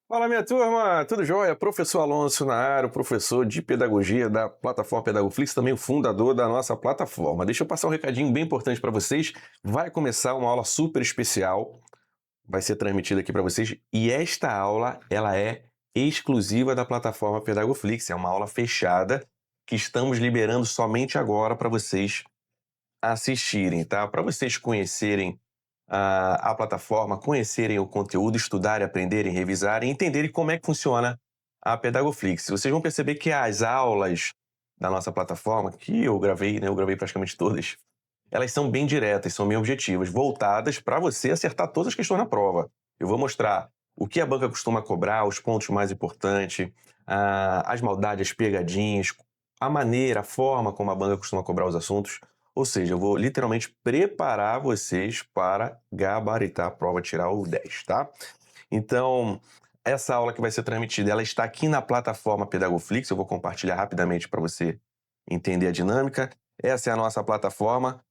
Fala, minha turma, tudo jóia? Professor Alonso na área, o professor de pedagogia da plataforma Pedagoflix, também o fundador da nossa plataforma. Deixa eu passar um recadinho bem importante para vocês. Vai começar uma aula super especial, vai ser transmitida aqui para vocês, e esta aula, ela é exclusiva da plataforma Pedagoflix, é uma aula fechada que estamos liberando somente agora para vocês assistirem, tá? Para vocês conhecerem a plataforma, conhecerem o conteúdo, estudarem, aprenderem, revisarem, entenderem como é que funciona a Pedagoflix. Vocês vão perceber que as aulas da nossa plataforma, que eu gravei, né, eu gravei praticamente todas, elas são bem diretas, são bem objetivas, voltadas para você acertar todas as questões na prova. Eu vou mostrar o que a banca costuma cobrar, os pontos mais importantes, as maldades, as pegadinhas, a maneira, a forma como a banca costuma cobrar os assuntos. Ou seja, eu vou literalmente preparar vocês para gabaritar a prova, tirar o 10, tá? Então, essa aula que vai ser transmitida, ela está aqui na plataforma Pedagoflix, eu vou compartilhar rapidamente para você entender a dinâmica. Essa é a nossa plataforma,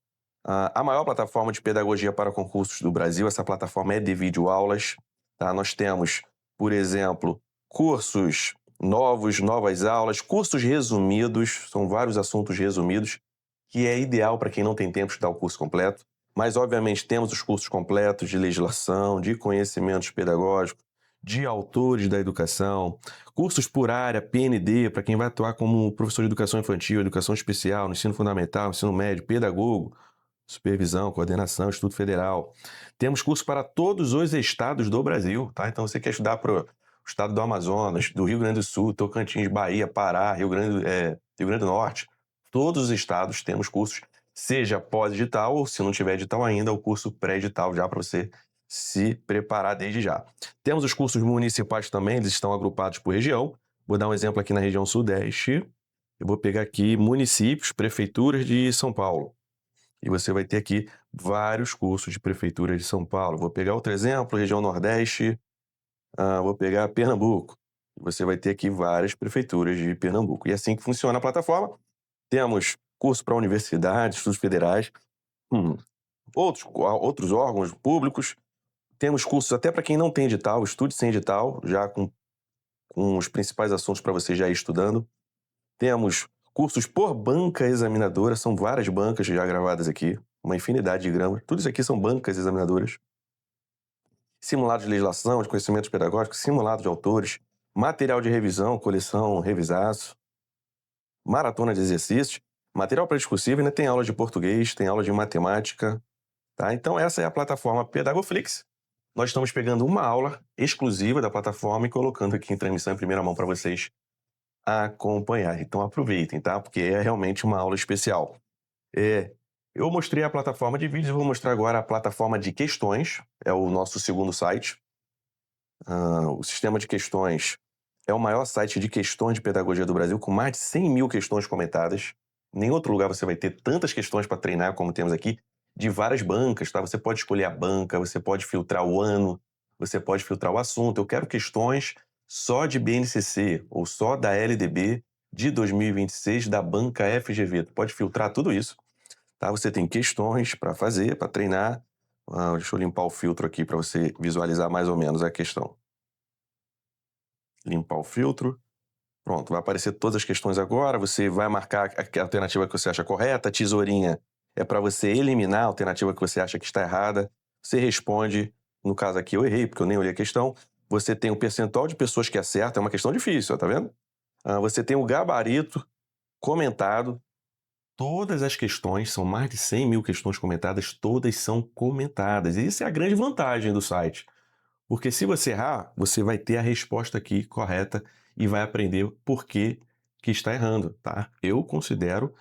a maior plataforma de pedagogia para concursos do Brasil. Essa plataforma é de videoaulas, tá? Nós temos, por exemplo, cursos novos, novas aulas, cursos resumidos, são vários assuntos resumidos, que é ideal para quem não tem tempo de estudar o curso completo. Mas, obviamente, temos os cursos completos de legislação, de conhecimentos pedagógicos, de autores da educação, cursos por área, PND, para quem vai atuar como professor de educação infantil, educação especial, no ensino fundamental, ensino médio, pedagogo, supervisão, coordenação, Instituto Federal. Temos cursos para todos os estados do Brasil, tá? Então, você quer estudar para o estado do Amazonas, do Rio Grande do Sul, Tocantins, Bahia, Pará, Rio Grande do Norte, todos os estados temos cursos, seja pós-edital ou, se não tiver edital ainda, o curso pré-edital já para você se preparar desde já. Temos os cursos municipais também, eles estão agrupados por região. Vou dar um exemplo aqui na região Sudeste. Eu vou pegar aqui municípios, prefeituras de São Paulo. E você vai ter aqui vários cursos de prefeitura de São Paulo. Vou pegar outro exemplo, região Nordeste, vou pegar Pernambuco. Você vai ter aqui várias prefeituras de Pernambuco. E é assim que funciona a plataforma. Temos curso para universidades, estudos federais, hum, outros órgãos públicos. Temos cursos até para quem não tem edital, estude sem edital, já com os principais assuntos para você já ir estudando. Temos cursos por banca examinadora, são várias bancas já gravadas aqui, uma infinidade de gramas. Tudo isso aqui são bancas examinadoras. Simulados de legislação, de conhecimentos pedagógicos, simulado de autores, material de revisão, coleção Revisaço, maratona de exercícios, material para discursivo, ainda tem aula de português, tem aula de matemática, tá? Então essa é a plataforma Pedagoflix. Nós estamos pegando uma aula exclusiva da plataforma e colocando aqui em transmissão em primeira mão para vocês acompanhar. Então aproveitem, tá? Porque é realmente uma aula especial. Eu mostrei a plataforma de vídeos, eu vou mostrar agora a plataforma de questões, é o nosso segundo site. O sistema de questões é o maior site de questões de pedagogia do Brasil, com mais de 100 mil questões comentadas. Em nenhum outro lugar você vai ter tantas questões para treinar como temos aqui, de várias bancas, tá? Você pode escolher a banca, você pode filtrar o ano, você pode filtrar o assunto. Eu quero questões só de BNCC ou só da LDB de 2026 da banca FGV. Tu pode filtrar tudo isso, tá? Você tem questões para fazer, para treinar. Deixa eu limpar o filtro aqui para você visualizar mais ou menos a questão. Limpar o filtro. Pronto, vai aparecer todas as questões agora. Você vai marcar a alternativa que você acha correta. A tesourinha é para você eliminar a alternativa que você acha que está errada. Você responde. No caso aqui, eu errei, porque eu nem olhei a questão. Você tem o percentual de pessoas que acertam. É uma questão difícil, ó, tá vendo? Você tem o gabarito comentado. Todas as questões, são mais de 100 mil questões comentadas, todas são comentadas. E isso é a grande vantagem do site. Porque se você errar, você vai ter a resposta aqui correta e vai aprender por que está errando, tá? Eu considero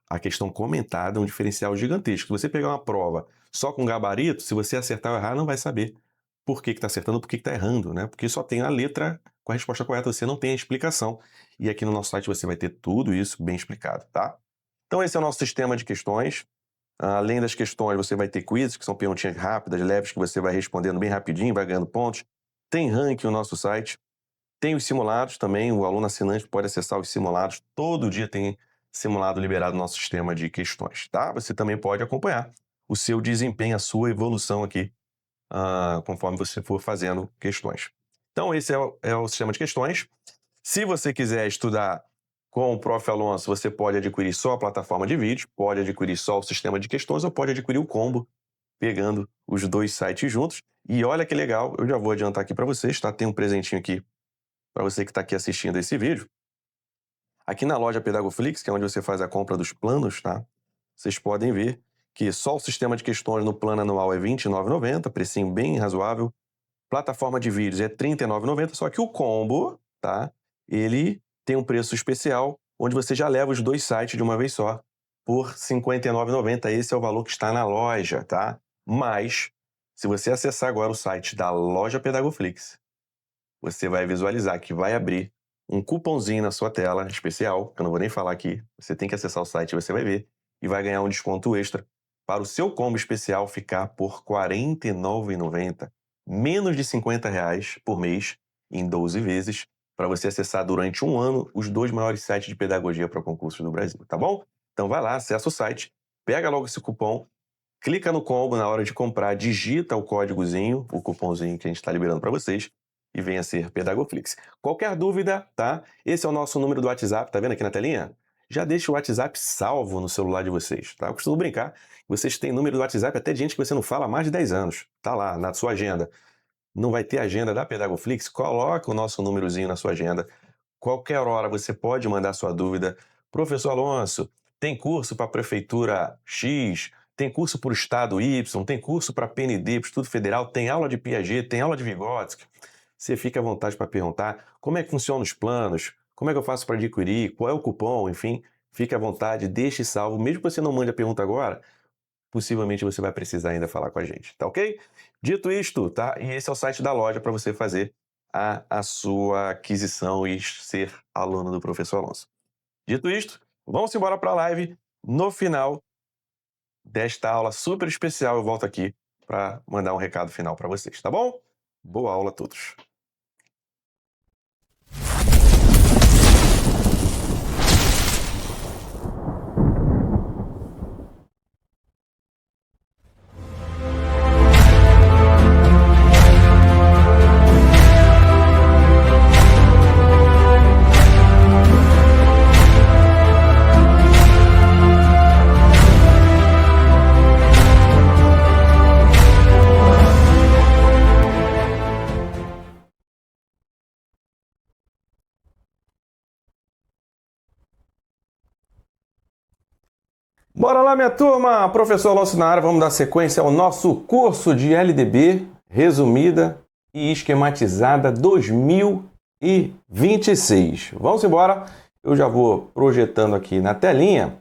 a questão comentada um diferencial gigantesco. Se você pegar uma prova só com gabarito, se você acertar ou errar, não vai saber por que está acertando, por que está errando, né? Porque só tem a letra com a resposta correta, você não tem a explicação. E aqui no nosso site você vai ter tudo isso bem explicado, tá? Então esse é o nosso sistema de questões. Além das questões, você vai ter quizzes, que são perguntinhas rápidas, leves, que você vai respondendo bem rapidinho, vai ganhando pontos. Tem ranking no nosso site. Tem os simulados também, o aluno assinante pode acessar os simulados. Todo dia tem simulado liberado no nosso sistema de questões, tá? Você também pode acompanhar o seu desempenho, a sua evolução aqui, conforme você for fazendo questões. Então, esse é o sistema de questões. Se você quiser estudar com o Prof. Alonso, você pode adquirir só a plataforma de vídeo, pode adquirir só o sistema de questões ou pode adquirir o combo, pegando os dois sites juntos. E olha que legal, eu já vou adiantar aqui para vocês, tá? Tem um presentinho aqui para você que está aqui assistindo esse vídeo. Aqui na loja Pedagoflix, que é onde você faz a compra dos planos, tá? Vocês podem ver que só o sistema de questões no plano anual é R$ 29,90, precinho bem razoável. Plataforma de vídeos é R$ 39,90, só que o combo, tá? Ele tem um preço especial, onde você já leva os dois sites de uma vez só, por R$ 59,90. Esse é o valor que está na loja, tá? Mas, se você acessar agora o site da loja Pedagoflix, você vai visualizar que vai abrir um cupomzinho na sua tela especial, que eu não vou nem falar aqui, você tem que acessar o site e você vai ver, e vai ganhar um desconto extra para o seu combo especial ficar por R$ 49,90, menos de R$ 50 por mês, em 12 vezes, para você acessar durante um ano os dois maiores sites de pedagogia para concursos do Brasil, tá bom? Então vai lá, acessa o site, pega logo esse cupom, clica no combo na hora de comprar, digita o códigozinho, o cupomzinho que a gente está liberando para vocês, e venha ser Pedagoflix. Qualquer dúvida, tá? Esse é o nosso número do WhatsApp, tá vendo aqui na telinha? Já deixa o WhatsApp salvo no celular de vocês, tá? Eu costumo brincar, vocês têm número do WhatsApp até de gente que você não fala há mais de 10 anos. Tá lá, na sua agenda. Não vai ter agenda da Pedagoflix? Coloca o nosso númerozinho na sua agenda. Qualquer hora você pode mandar sua dúvida. Professor Alonso, tem curso para a Prefeitura X, tem curso para o Estado Y, tem curso para PND, para o Instituto Federal, tem aula de Piaget, tem aula de Vygotsky. Você fica à vontade para perguntar como é que funcionam os planos, como é que eu faço para adquirir, qual é o cupom, enfim, fique à vontade, deixe salvo. Mesmo que você não mande a pergunta agora, possivelmente você vai precisar ainda falar com a gente, tá ok? Dito isto, tá? E esse é o site da loja para você fazer a sua aquisição e ser aluno do Professor Alonso. Dito isto, vamos embora para a live. No final desta aula super especial, eu volto aqui para mandar um recado final para vocês, tá bom? Boa aula a todos. Bora lá, minha turma! Professor Alonso na área, vamos dar sequência ao nosso curso de LDB, resumida e esquematizada 2026. Vamos embora, eu já vou projetando aqui na telinha.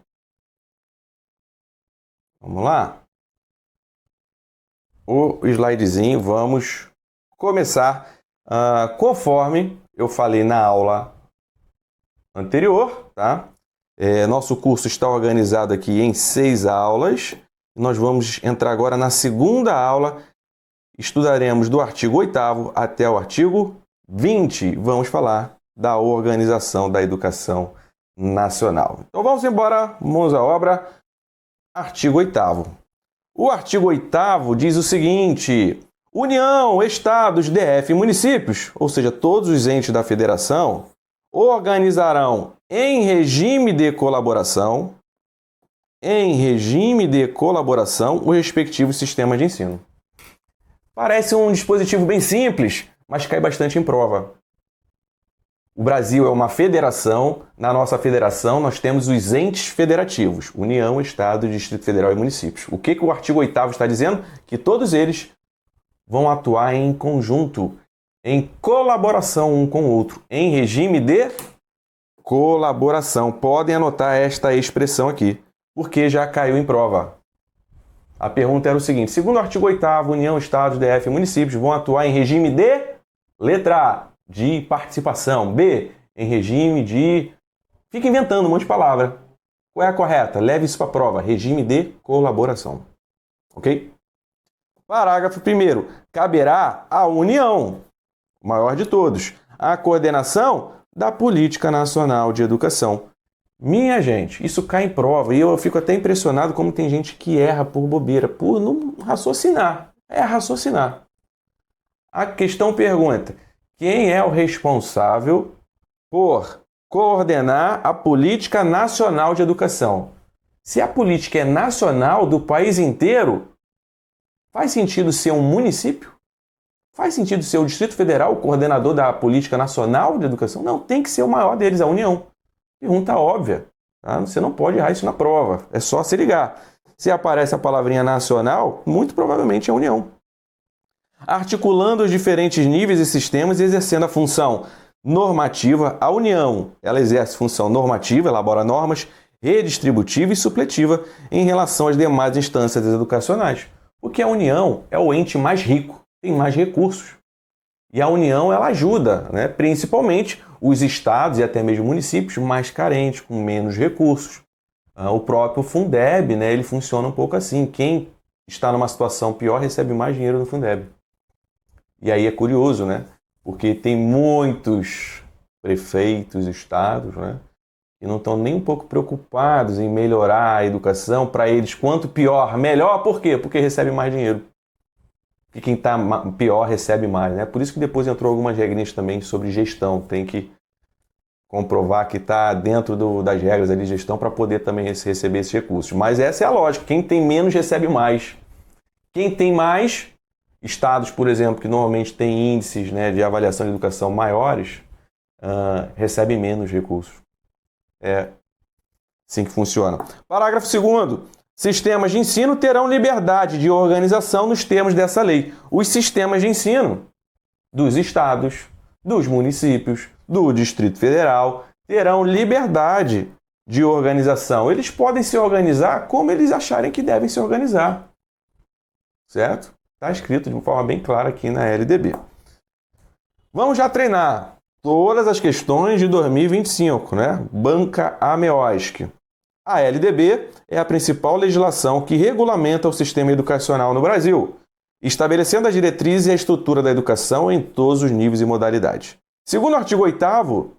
Vamos lá? O slidezinho, vamos começar conforme eu falei na aula anterior, tá? Nosso curso está organizado aqui em 6 aulas. Nós vamos entrar agora na segunda aula. Estudaremos do artigo 8º até o artigo 20. Vamos falar da organização da educação nacional. Então vamos embora, mãos à obra. Artigo 8º. O artigo 8º diz o seguinte: União, Estados, DF e municípios, ou seja, todos os entes da federação, organizarão em regime de colaboração os respectivos sistemas de ensino. Parece um dispositivo bem simples, mas cai bastante em prova. O Brasil é uma federação. Na nossa federação, nós temos os entes federativos: União, Estado, Distrito Federal e municípios. O que o artigo 8º está dizendo? Que todos eles vão atuar em conjunto, em colaboração um com o outro, em regime de colaboração. Podem anotar esta expressão aqui, porque já caiu em prova. A pergunta era o seguinte: segundo o artigo 8º, União, Estados, DF e municípios vão atuar em regime de letra A, de participação, B, em regime de... Fica inventando um monte de palavra. Qual é a correta? Leve isso para a prova. Regime de colaboração. Ok? Parágrafo 1º. Caberá à União, o maior de todos, a coordenação da Política Nacional de Educação. Minha gente, isso cai em prova e eu fico até impressionado como tem gente que erra por bobeira, por não raciocinar. É raciocinar. A questão pergunta: Quem é o responsável por coordenar a política nacional de educação? Se a política é nacional do país inteiro, faz sentido ser um município? Faz sentido ser o Distrito Federal o coordenador da política nacional de educação? Não, tem que ser o maior deles, a União. Pergunta óbvia. Tá? Você não pode errar isso na prova. É só se ligar. Se aparece a palavrinha nacional, muito provavelmente é a União. Articulando os diferentes níveis e sistemas e exercendo a função normativa, a União ela exerce função normativa, elabora normas, redistributiva e supletiva em relação às demais instâncias educacionais. Porque a União é o ente mais rico, tem mais recursos. E a União ela ajuda, né, principalmente os estados e até mesmo municípios mais carentes, com menos recursos. O próprio Fundeb, né, ele funciona um pouco assim. Quem está numa situação pior recebe mais dinheiro do Fundeb. E aí é curioso, né? Porque tem muitos prefeitos, estados, né, que não estão nem um pouco preocupados em melhorar a educação. Para eles, quanto pior, melhor. Por quê? Porque recebe mais dinheiro. E quem está pior recebe mais, né? Por isso que depois entrou algumas regrinhas também sobre gestão. Tem que comprovar que está dentro das regras de gestão para poder também receber esses recursos. Mas essa é a lógica. Quem tem menos recebe mais. Quem tem mais, estados, por exemplo, que normalmente têm índices, né, de avaliação de educação maiores, recebem menos recursos. É assim que funciona. Parágrafo 2º. Sistemas de ensino terão liberdade de organização nos termos dessa lei. Os sistemas de ensino dos estados, dos municípios, do Distrito Federal terão liberdade de organização. Eles podem se organizar como eles acharem que devem se organizar. Certo? Está escrito de uma forma bem clara aqui na LDB. Vamos já treinar todas as questões de 2025, né? Banca AMEOSC. A LDB é a principal legislação que regulamenta o sistema educacional no Brasil, estabelecendo as diretrizes e a estrutura da educação em todos os níveis e modalidades. Segundo o artigo 8º,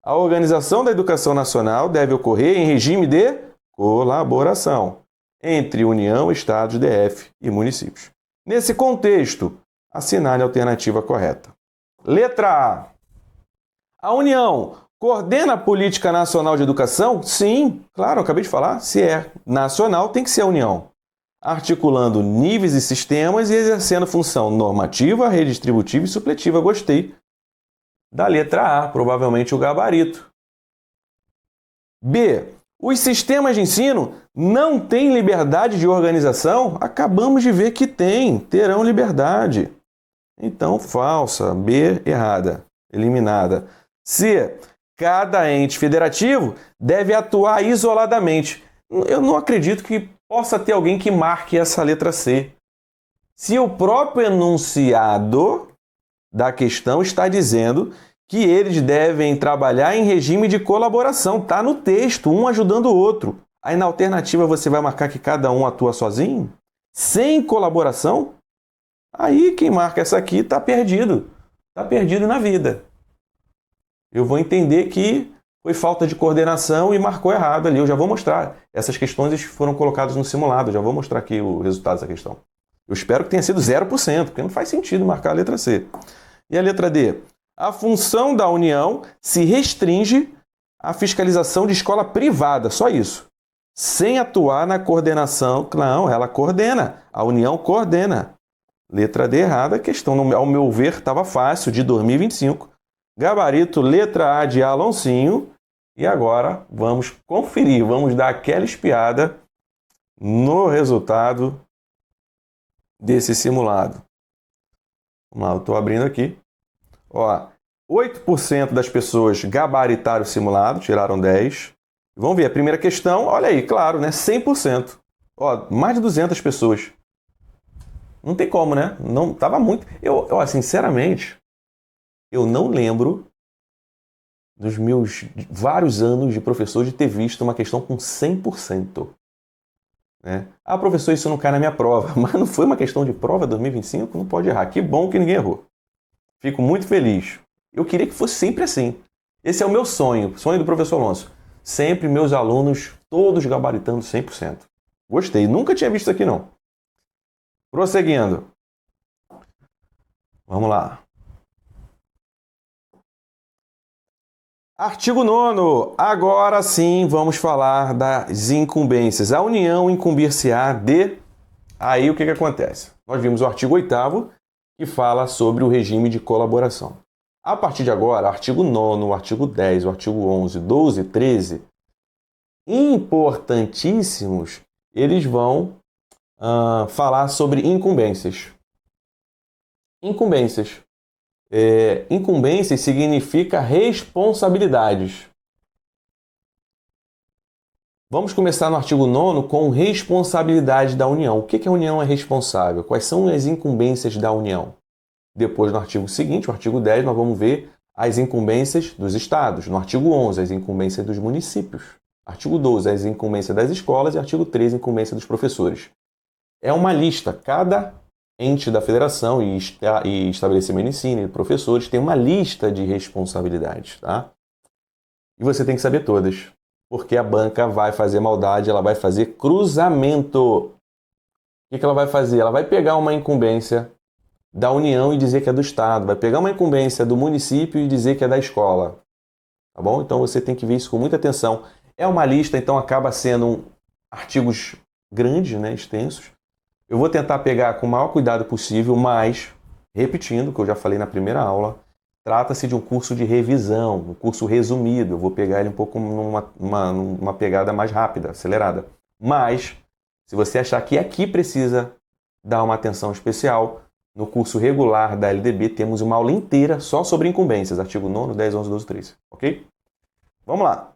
a organização da educação nacional deve ocorrer em regime de colaboração entre União, Estados, DF e municípios. Nesse contexto, assinale a alternativa correta. Letra A. A União coordena a política nacional de educação? Sim, claro, eu acabei de falar. Se é nacional, tem que ser a União. Articulando níveis e sistemas e exercendo função normativa, redistributiva e supletiva. Gostei da letra A, provavelmente o gabarito. B. Os sistemas de ensino não têm liberdade de organização? Acabamos de ver que terão liberdade. Então, falsa. B, errada. Eliminada. C. Cada ente federativo deve atuar isoladamente. Eu não acredito que possa ter alguém que marque essa letra C. Se o próprio enunciado da questão está dizendo que eles devem trabalhar em regime de colaboração. Está no texto, um ajudando o outro. Aí na alternativa você vai marcar que cada um atua sozinho? Sem colaboração? Aí quem marca essa aqui está perdido. Está perdido na vida. Eu vou entender que foi falta de coordenação e marcou errado ali. Eu já vou mostrar. Essas questões foram colocadas no simulado. Eu já vou mostrar aqui o resultado dessa questão. Eu espero que tenha sido 0%, porque não faz sentido marcar a letra C. E a letra D? A função da União se restringe à fiscalização de escola privada, só isso. Sem atuar na coordenação. Não, ela coordena. A União coordena. Letra D errada. A questão, ao meu ver, estava fácil, de 2025. Gabarito, letra A de Aloncinho. E agora vamos conferir, vamos dar aquela espiada no resultado desse simulado. Vamos lá, eu estou abrindo aqui. Ó, 8% das pessoas gabaritaram o simulado, tiraram 10. Vamos ver a primeira questão, olha aí, claro, né? 100%. Ó, mais de 200 pessoas. Não tem como, né? Não, tava muito... Eu sinceramente, eu não lembro dos meus vários anos de professor de ter visto uma questão com 100%. Né? Ah, professor, isso não cai na minha prova. Mas não foi uma questão de prova 2025? Não pode errar. Que bom que ninguém errou. Fico muito feliz. Eu queria que fosse sempre assim. Esse é o meu sonho, sonho do professor Alonso. Sempre meus alunos, todos gabaritando 100%. Gostei, nunca tinha visto isso aqui não. Prosseguindo. Vamos lá. Artigo 9º. Agora sim vamos falar das incumbências. A União incumbir-se-á de... Aí o que acontece? Nós vimos o artigo 8º, que fala sobre o regime de colaboração. A partir de agora, artigo 9º, o artigo 10, o artigo 11, 12 e 13, importantíssimos, eles vão falar sobre incumbências. Incumbências. Incumbências significa responsabilidades. Vamos começar no artigo 9º com responsabilidade da União. O que a União é responsável? Quais são as incumbências da União? Depois, no artigo seguinte, o artigo 10, nós vamos ver as incumbências dos estados. No artigo 11, as incumbências dos municípios. Artigo 12, as incumbências das escolas. E artigo 13, a incumbência dos professores. É uma lista. Cada ente da federação e estabelecimento de ensino e professores tem uma lista de responsabilidades, tá? E você tem que saber todas. Porque a banca vai fazer maldade, ela vai fazer cruzamento. O que ela vai fazer? Ela vai pegar uma incumbência da União e dizer que é do Estado. Vai pegar uma incumbência do município e dizer que é da escola. Tá bom? Então você tem que ver isso com muita atenção. É uma lista, então acaba sendo artigos grandes, né, extensos. Eu vou tentar pegar com o maior cuidado possível, mas, repetindo o que eu já falei na primeira aula, trata-se de um curso de revisão, um curso resumido. Eu vou pegar ele um pouco numa pegada mais rápida, acelerada. Mas, se você achar que aqui precisa dar uma atenção especial, no curso regular da LDB temos uma aula inteira só sobre incumbências, artigo 9º, 10, 11, 12, 13, ok? Vamos lá.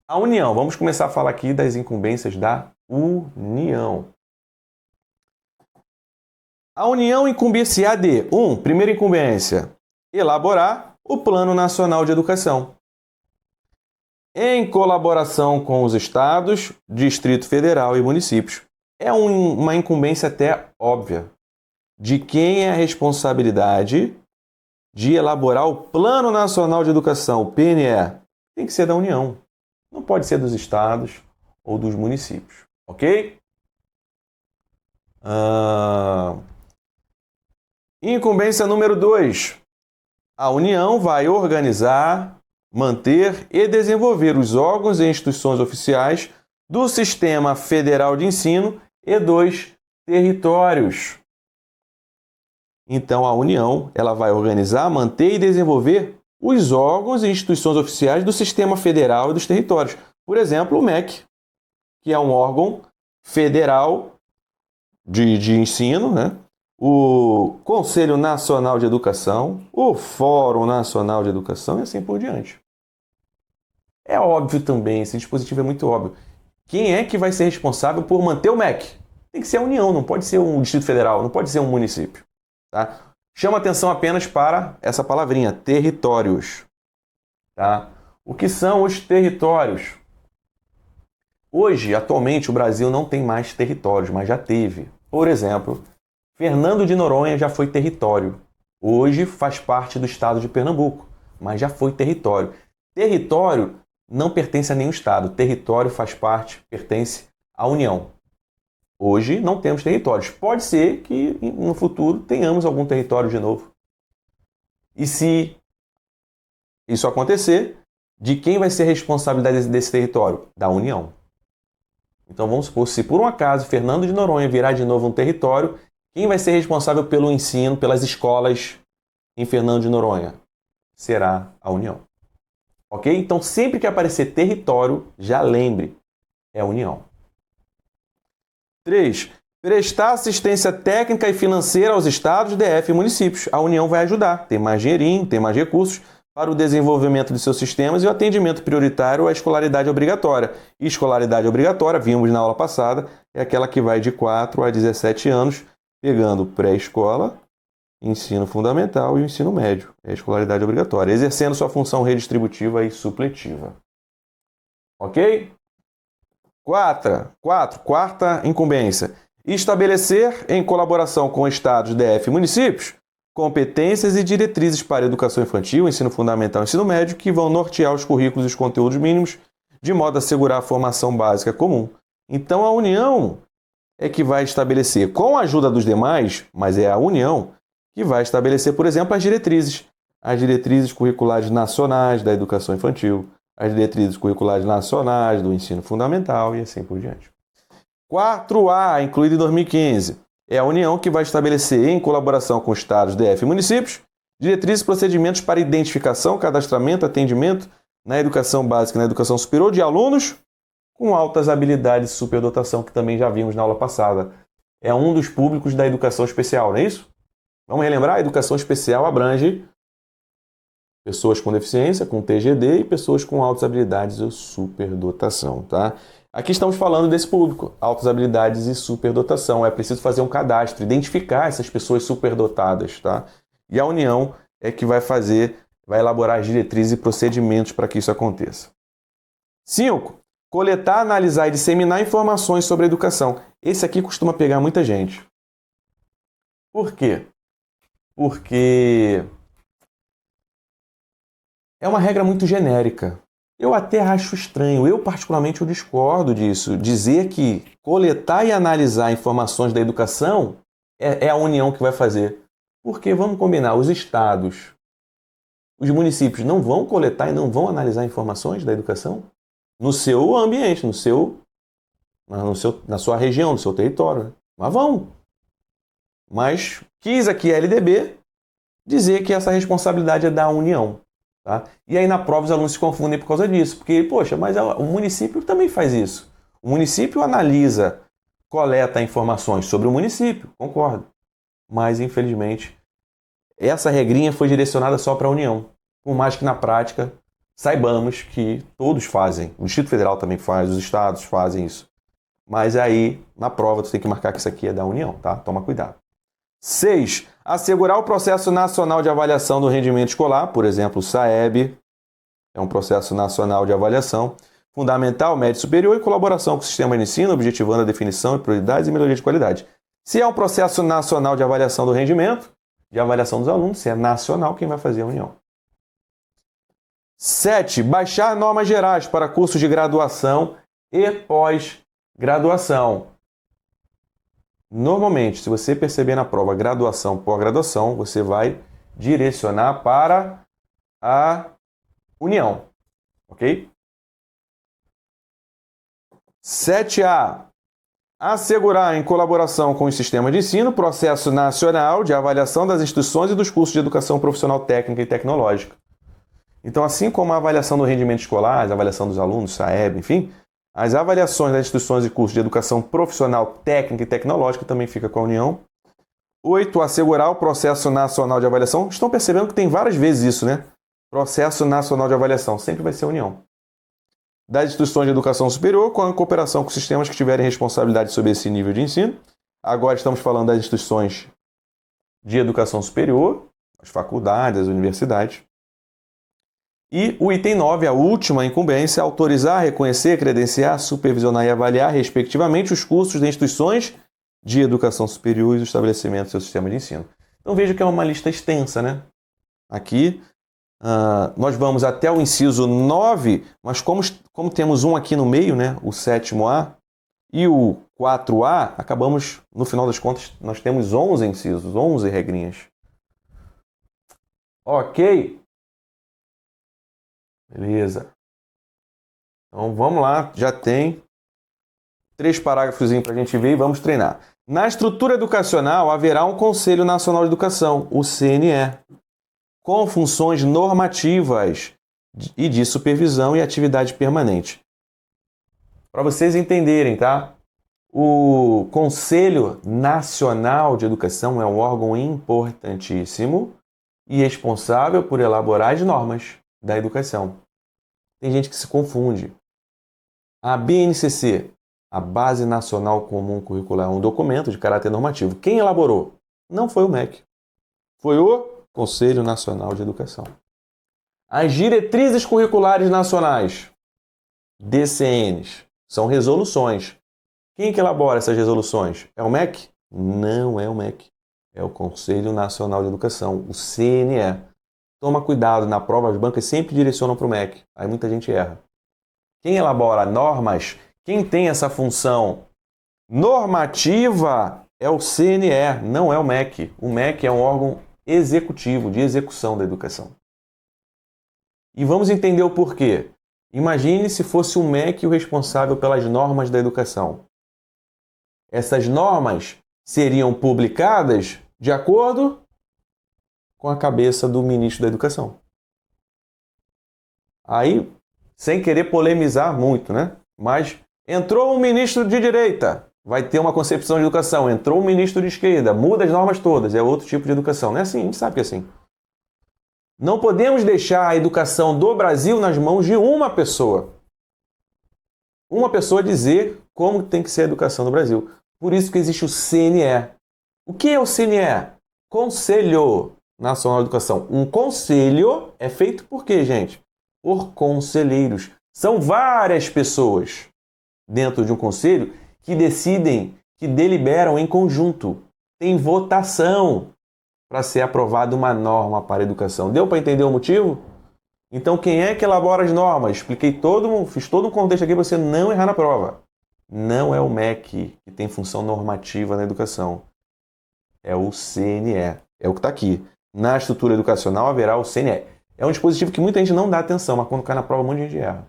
A União, vamos começar a falar aqui das incumbências da União. A União incumbir-se-á de primeira incumbência, elaborar o Plano Nacional de Educação, em colaboração com os estados, Distrito Federal e municípios. É uma incumbência até óbvia. De quem é a responsabilidade de elaborar o Plano Nacional de Educação, o PNE? Tem que ser da União. Não pode ser dos estados ou dos municípios, ok? Incumbência número 2. A União vai organizar, manter e desenvolver os órgãos e instituições oficiais do Sistema Federal de Ensino e dos territórios. Então, a União ela vai organizar, manter e desenvolver os órgãos e instituições oficiais do Sistema Federal e dos territórios. Por exemplo, o MEC, que é um órgão federal de ensino, né? O Conselho Nacional de Educação, o Fórum Nacional de Educação e assim por diante. É óbvio também, esse dispositivo é muito óbvio. Quem é que vai ser responsável por manter o MEC? Tem que ser a União, não pode ser um Distrito Federal, não pode ser um município. Tá? Chama atenção apenas para essa palavrinha, territórios. Tá? O que são os territórios? Hoje, atualmente, o Brasil não tem mais territórios, mas já teve. Por exemplo, Fernando de Noronha já foi território. Hoje faz parte do estado de Pernambuco, mas já foi território. Território não pertence a nenhum estado. Território pertence à União. Hoje não temos territórios. Pode ser que no futuro tenhamos algum território de novo. E se isso acontecer, de quem vai ser a responsabilidade desse território? Da União. Então vamos supor, se por um acaso Fernando de Noronha virar de novo um território, quem vai ser responsável pelo ensino, pelas escolas em Fernando de Noronha? Será a União. Ok? Então sempre que aparecer território, já lembre, é a União. 3. Prestar assistência técnica e financeira aos estados, DF e municípios. A União vai ajudar, tem mais dinheirinho, tem mais recursos para o desenvolvimento de seus sistemas e o atendimento prioritário à escolaridade obrigatória. E escolaridade obrigatória, vimos na aula passada, é aquela que vai de 4 a 17 anos, pegando pré-escola, ensino fundamental e o ensino médio. É a escolaridade obrigatória, exercendo sua função redistributiva e supletiva. Ok? Quarta incumbência. Estabelecer, em colaboração com estados, DF e municípios, competências e diretrizes para a educação infantil, ensino fundamental e ensino médio que vão nortear os currículos e os conteúdos mínimos, de modo a assegurar a formação básica comum. Então, a União é que vai estabelecer, com a ajuda dos demais, mas é a União que vai estabelecer, por exemplo, as diretrizes. as diretrizes curriculares nacionais da educação infantil, as diretrizes curriculares nacionais do ensino fundamental e assim por diante. 4A, incluído em 2015, é a União que vai estabelecer, em colaboração com estados, DF e municípios, diretrizes e procedimentos para identificação, cadastramento, atendimento na educação básica e na educação superior de alunos com altas habilidades de superdotação, que também já vimos na aula passada. É um dos públicos da educação especial, não é isso? Vamos relembrar? A educação especial abrange pessoas com deficiência, com TGD e pessoas com altas habilidades ou superdotação, tá? Aqui estamos falando desse público, altas habilidades e superdotação. É preciso fazer um cadastro, identificar essas pessoas superdotadas, tá? E a União é que vai elaborar as diretrizes e procedimentos para que isso aconteça. 5. Coletar, analisar e disseminar informações sobre a educação. Esse aqui costuma pegar muita gente. Por quê? Porque é uma regra muito genérica. Eu até acho estranho, eu particularmente eu discordo disso. Dizer que coletar e analisar informações da educação é a União que vai fazer. Porque, vamos combinar, os estados, os municípios não vão coletar e não vão analisar informações da educação no seu ambiente, na sua região, no seu território. Né? Mas vão. Mas quis aqui a LDB dizer que essa responsabilidade é da União. Tá? E aí na prova os alunos se confundem por causa disso, porque, poxa, mas o município também faz isso. O município analisa, coleta informações sobre o município, concordo. Mas, infelizmente, essa regrinha foi direcionada só para a União. Por mais que na prática saibamos que todos fazem. O Distrito Federal também faz, os estados fazem isso. Mas aí, na prova, tu tem que marcar que isso aqui é da União, tá? Toma cuidado. 6. Assegurar o processo nacional de avaliação do rendimento escolar, por exemplo, o SAEB, é um processo nacional de avaliação, fundamental, médio e superior, em colaboração com o sistema de ensino, objetivando a definição de prioridades e melhoria de qualidade. Se é um processo nacional de avaliação do rendimento, de avaliação dos alunos, se é nacional, quem vai fazer é a União. 7. Baixar normas gerais para cursos de graduação e pós-graduação. Normalmente, se você perceber na prova graduação, pós-graduação, você vai direcionar para a União, ok? 7A. Assegurar, em colaboração com o sistema de ensino, processo nacional de avaliação das instituições e dos cursos de educação profissional técnica e tecnológica. Então, assim como a avaliação do rendimento escolar, a avaliação dos alunos, SAEB, enfim, as avaliações das instituições e cursos de educação profissional técnica e tecnológica também fica com a União. 8. Assegurar o processo nacional de avaliação. Estão percebendo que tem várias vezes isso, né? Processo nacional de avaliação. Sempre vai ser a União. Das instituições de educação superior, com a cooperação com sistemas que tiverem responsabilidade sobre esse nível de ensino. Agora estamos falando das instituições de educação superior, as faculdades, as universidades. E o item 9, a última incumbência, autorizar, reconhecer, credenciar, supervisionar e avaliar, respectivamente, os cursos de instituições de educação superior e os estabelecimentos do seu sistema de ensino. Então veja que é uma lista extensa, né? Aqui nós vamos até o inciso 9, mas como temos um aqui no meio, né? O 7º A e o 4A, acabamos, no final das contas, nós temos 11 incisos, 11 regrinhas. Ok. Beleza. Então vamos lá, já tem 3 parágrafos para a gente ver e vamos treinar. Na estrutura educacional haverá um Conselho Nacional de Educação, o CNE, com funções normativas e de supervisão e atividade permanente. Para vocês entenderem, tá? O Conselho Nacional de Educação é um órgão importantíssimo e responsável por elaborar as normas da educação. Tem gente que se confunde. A BNCC, a Base Nacional Comum Curricular, é um documento de caráter normativo. Quem elaborou? Não foi o MEC. Foi o Conselho Nacional de Educação. As diretrizes curriculares nacionais, DCNs, são resoluções. Quem que elabora essas resoluções? É o MEC? Não é o MEC. É o Conselho Nacional de Educação, o CNE. Toma cuidado, na prova as bancas sempre direcionam para o MEC. Aí muita gente erra. Quem elabora normas, quem tem essa função normativa é o CNE, não é o MEC. O MEC é um órgão executivo, de execução da educação. E vamos entender o porquê. Imagine se fosse o MEC o responsável pelas normas da educação. Essas normas seriam publicadas de acordo com a cabeça do ministro da Educação. Aí, sem querer polemizar muito, né? Mas entrou um ministro de direita, vai ter uma concepção de educação. Entrou um ministro de esquerda, muda as normas todas, é outro tipo de educação. Não é assim, a gente sabe que é assim. Não podemos deixar a educação do Brasil nas mãos de uma pessoa. Uma pessoa dizer como tem que ser a educação do Brasil. Por isso que existe o CNE. O que é o CNE? Conselho Nacional de Educação. Um conselho é feito por quê, gente? Por conselheiros. São várias pessoas dentro de um conselho que decidem, que deliberam em conjunto. Tem votação para ser aprovada uma norma para a educação. Deu para entender o motivo? Então, quem é que elabora as normas? Fiz todo um contexto aqui para você não errar na prova. Não é o MEC que tem função normativa na educação. É o CNE. É o que está aqui. Na estrutura educacional haverá o CNE. É um dispositivo que muita gente não dá atenção, mas quando cai na prova, um monte de gente erra.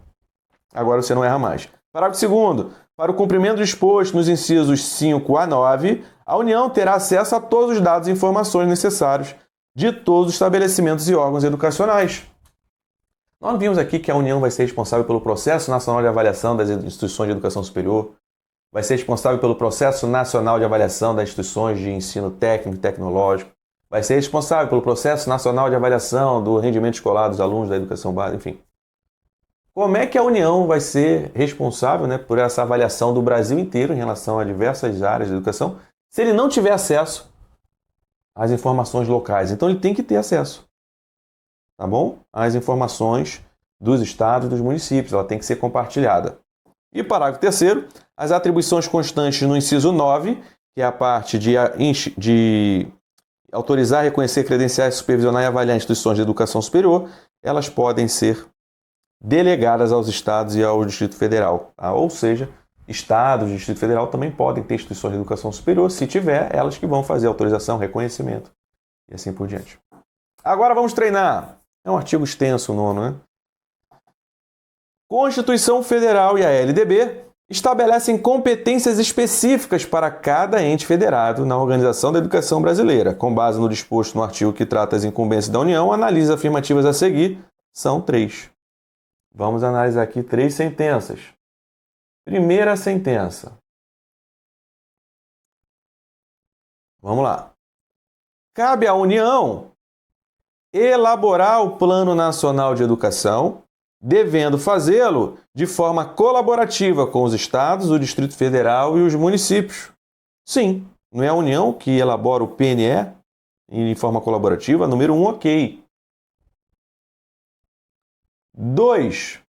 Agora você não erra mais. Parágrafo 2º. Para o cumprimento disposto nos incisos 5 a 9, a União terá acesso a todos os dados e informações necessários de todos os estabelecimentos e órgãos educacionais. Nós vimos aqui que a União vai ser responsável pelo Processo Nacional de Avaliação das Instituições de Educação Superior, vai ser responsável pelo Processo Nacional de Avaliação das Instituições de Ensino Técnico e Tecnológico, vai ser responsável pelo Processo Nacional de Avaliação do Rendimento Escolar dos Alunos da Educação Básica, enfim. Como é que a União vai ser responsável, né, por essa avaliação do Brasil inteiro em relação a diversas áreas de educação, se ele não tiver acesso às informações locais? Então ele tem que ter acesso, tá bom? Às informações dos estados e dos municípios, ela tem que ser compartilhada. E parágrafo 3º, as atribuições constantes no inciso 9, que é a parte de autorizar, reconhecer, credenciar, supervisionar e avaliar instituições de educação superior, elas podem ser delegadas aos estados e ao Distrito Federal. Ou seja, estados e Distrito Federal também podem ter instituições de educação superior, se tiver, elas que vão fazer autorização, reconhecimento e assim por diante. Agora vamos treinar. É um artigo extenso, o 9º, né? Constituição Federal e a LDB estabelecem competências específicas para cada ente federado na organização da educação brasileira. Com base no disposto no artigo que trata as incumbências da União, analise as afirmativas a seguir. São 3. Vamos analisar aqui 3 sentenças. Primeira sentença. Vamos lá. Cabe à União elaborar o Plano Nacional de Educação, devendo fazê-lo de forma colaborativa com os estados, o Distrito Federal e os municípios. Sim, não é a União que elabora o PNE em forma colaborativa? Número 1, ok. 2.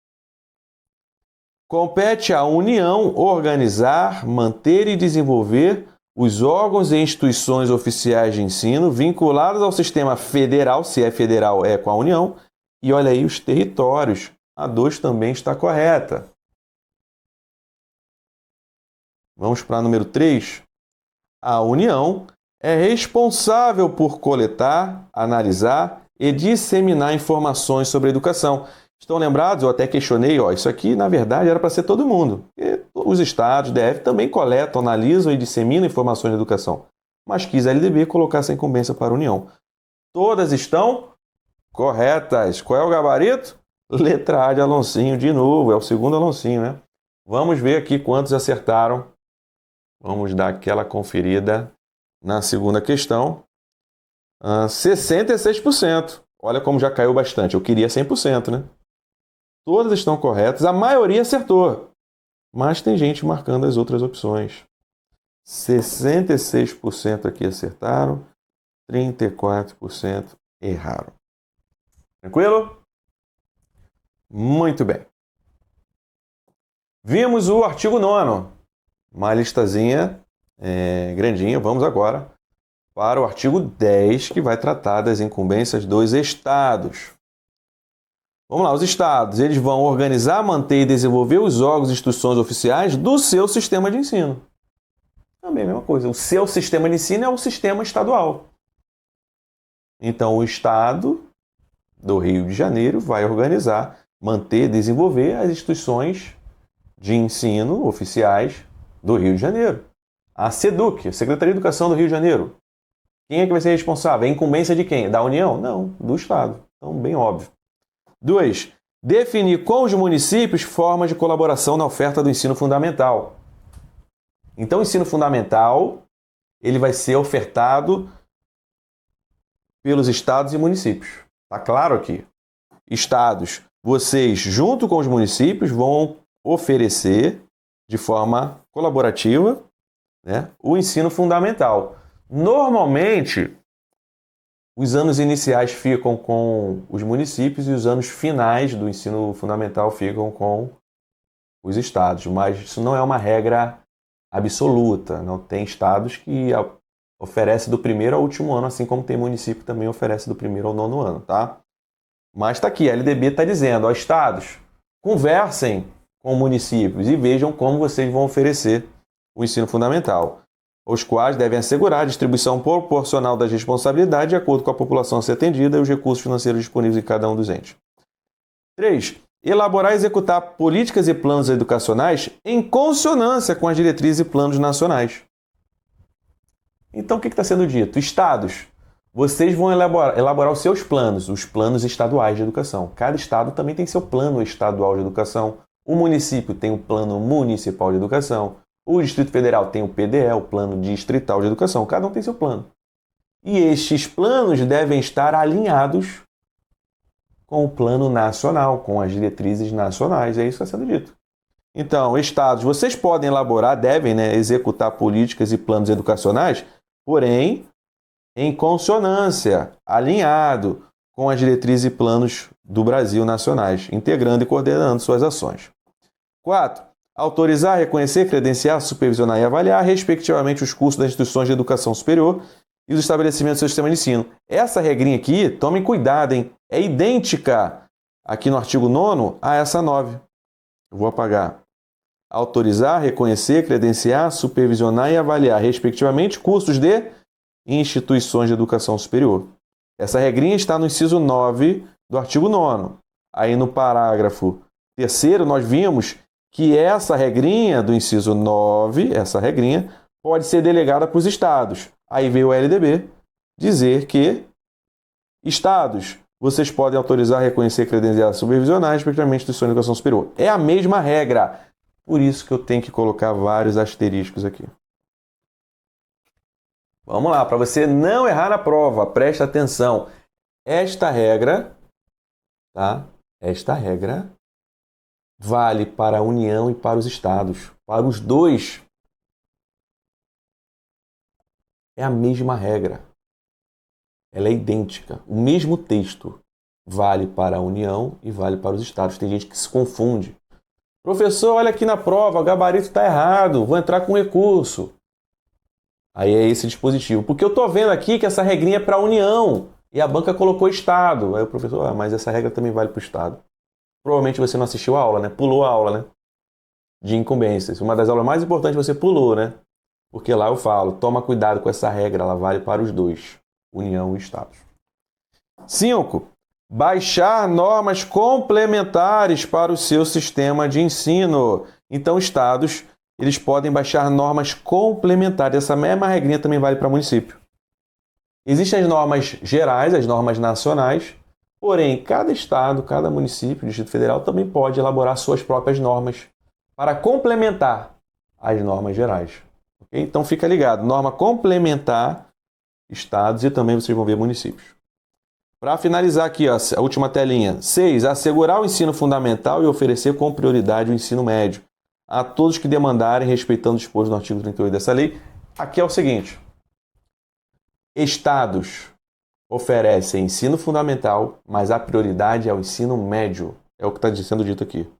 Compete à União organizar, manter e desenvolver os órgãos e instituições oficiais de ensino vinculados ao sistema federal, se é federal, é com a União, e olha aí os territórios. A 2 também está correta. Vamos para a número 3. A União é responsável por coletar, analisar e disseminar informações sobre a educação. Estão lembrados? Eu até questionei, isso aqui na verdade era para ser todo mundo. E os estados, DF, também coletam, analisam e disseminam informações de educação. Mas quis a LDB colocar essa incumbência para a União. Todas estão corretas. Qual é o gabarito? Letra A de Alonsinho, de novo, é o segundo Alonsinho, né? Vamos ver aqui quantos acertaram. Vamos dar aquela conferida na segunda questão. 66%. Olha como já caiu bastante. Eu queria 100%, né? Todas estão corretas. A maioria acertou. Mas tem gente marcando as outras opções. 66% aqui acertaram. 34% erraram. Tranquilo? Muito bem. Vimos o artigo 9º. Uma listazinha grandinha. Vamos agora para o artigo 10, que vai tratar das incumbências dos estados. Vamos lá, os estados, eles vão organizar, manter e desenvolver os órgãos e instituições oficiais do seu sistema de ensino. Também a mesma coisa. O seu sistema de ensino é o sistema estadual. Então, o Estado do Rio de Janeiro vai organizar, manter, desenvolver as instituições de ensino oficiais do Rio de Janeiro. A SEDUC, a Secretaria de Educação do Rio de Janeiro. Quem é que vai ser responsável? A incumbência de quem? Da União? Não, do Estado. Então, bem óbvio. 2. Definir com os municípios formas de colaboração na oferta do ensino fundamental. Então, o ensino fundamental ele vai ser ofertado pelos estados e municípios. Tá claro aqui? Estados, vocês, junto com os municípios, vão oferecer de forma colaborativa, né, o ensino fundamental. Normalmente, os anos iniciais ficam com os municípios e os anos finais do ensino fundamental ficam com os estados, mas isso não é uma regra absoluta. Não tem estados que oferecem do primeiro ao último ano, assim como tem município que também oferece do primeiro ao nono ano, tá? Mas está aqui, a LDB está dizendo, ó, estados, conversem com municípios e vejam como vocês vão oferecer o ensino fundamental, os quais devem assegurar a distribuição proporcional das responsabilidades de acordo com a população a ser atendida e os recursos financeiros disponíveis em cada um dos entes. 3. Elaborar e executar políticas e planos educacionais em consonância com as diretrizes e planos nacionais. Então, o que está sendo dito? Estados, vocês vão elaborar os seus planos, os planos estaduais de educação. Cada estado também tem seu plano estadual de educação. O município tem o plano municipal de educação. O Distrito Federal tem o PDE, o Plano Distrital de Educação. Cada um tem seu plano. E estes planos devem estar alinhados com o plano nacional, com as diretrizes nacionais. É isso que está sendo dito. Então, estados, vocês podem elaborar, devem, né, executar políticas e planos educacionais, porém, em consonância, alinhado com as diretrizes e planos do Brasil nacionais, integrando e coordenando suas ações. 4. Autorizar, reconhecer, credenciar, supervisionar e avaliar, respectivamente, os cursos das instituições de educação superior e os estabelecimentos do seu sistema de ensino. Essa regrinha aqui, tomem cuidado, hein? É idêntica aqui no artigo 9º a essa 9. Eu vou apagar. Autorizar, reconhecer, credenciar, supervisionar e avaliar, respectivamente, cursos de instituições de educação superior. Essa regrinha está no inciso 9 do artigo 9º. Aí no parágrafo 3º nós vimos que essa regrinha do inciso 9, essa regrinha, pode ser delegada para os estados. Aí veio o LDB dizer que estados, vocês podem autorizar, reconhecer, credenciar, supervisionar, respectivamente, instituições de educação superior. É a mesma regra. Por isso que eu tenho que colocar vários asteriscos aqui. Vamos lá, para você não errar na prova, presta atenção. Esta regra, tá? Esta regra vale para a União e para os estados. Para os dois, é a mesma regra. Ela é idêntica. O mesmo texto vale para a União e vale para os estados. Tem gente que se confunde. Professor, olha aqui na prova, o gabarito está errado, vou entrar com recurso. Aí é esse dispositivo. Porque eu estou vendo aqui que essa regrinha é para a União e a banca colocou Estado. Aí o professor, mas essa regra também vale para o Estado. Provavelmente você não assistiu a aula, né? Pulou a aula, né? De incumbências. Uma das aulas mais importantes você pulou, né? Porque lá eu falo, toma cuidado com essa regra, ela vale para os dois, União e Estados. 5. Baixar normas complementares para o seu sistema de ensino. Então, estados, eles podem baixar normas complementares. Essa mesma regrinha também vale para o município. Existem as normas gerais, as normas nacionais, porém, cada estado, cada município, Distrito Federal, também pode elaborar suas próprias normas para complementar as normas gerais. Okay? Então, fica ligado. Norma complementar, estados e também vocês vão ver municípios. Para finalizar aqui, ó, a última telinha. 6. Assegurar o ensino fundamental e oferecer com prioridade o ensino médio a todos que demandarem, respeitando o disposto no artigo 38 dessa lei. Aqui é o seguinte. Estados oferecem ensino fundamental, mas a prioridade é o ensino médio. É o que está sendo dito aqui.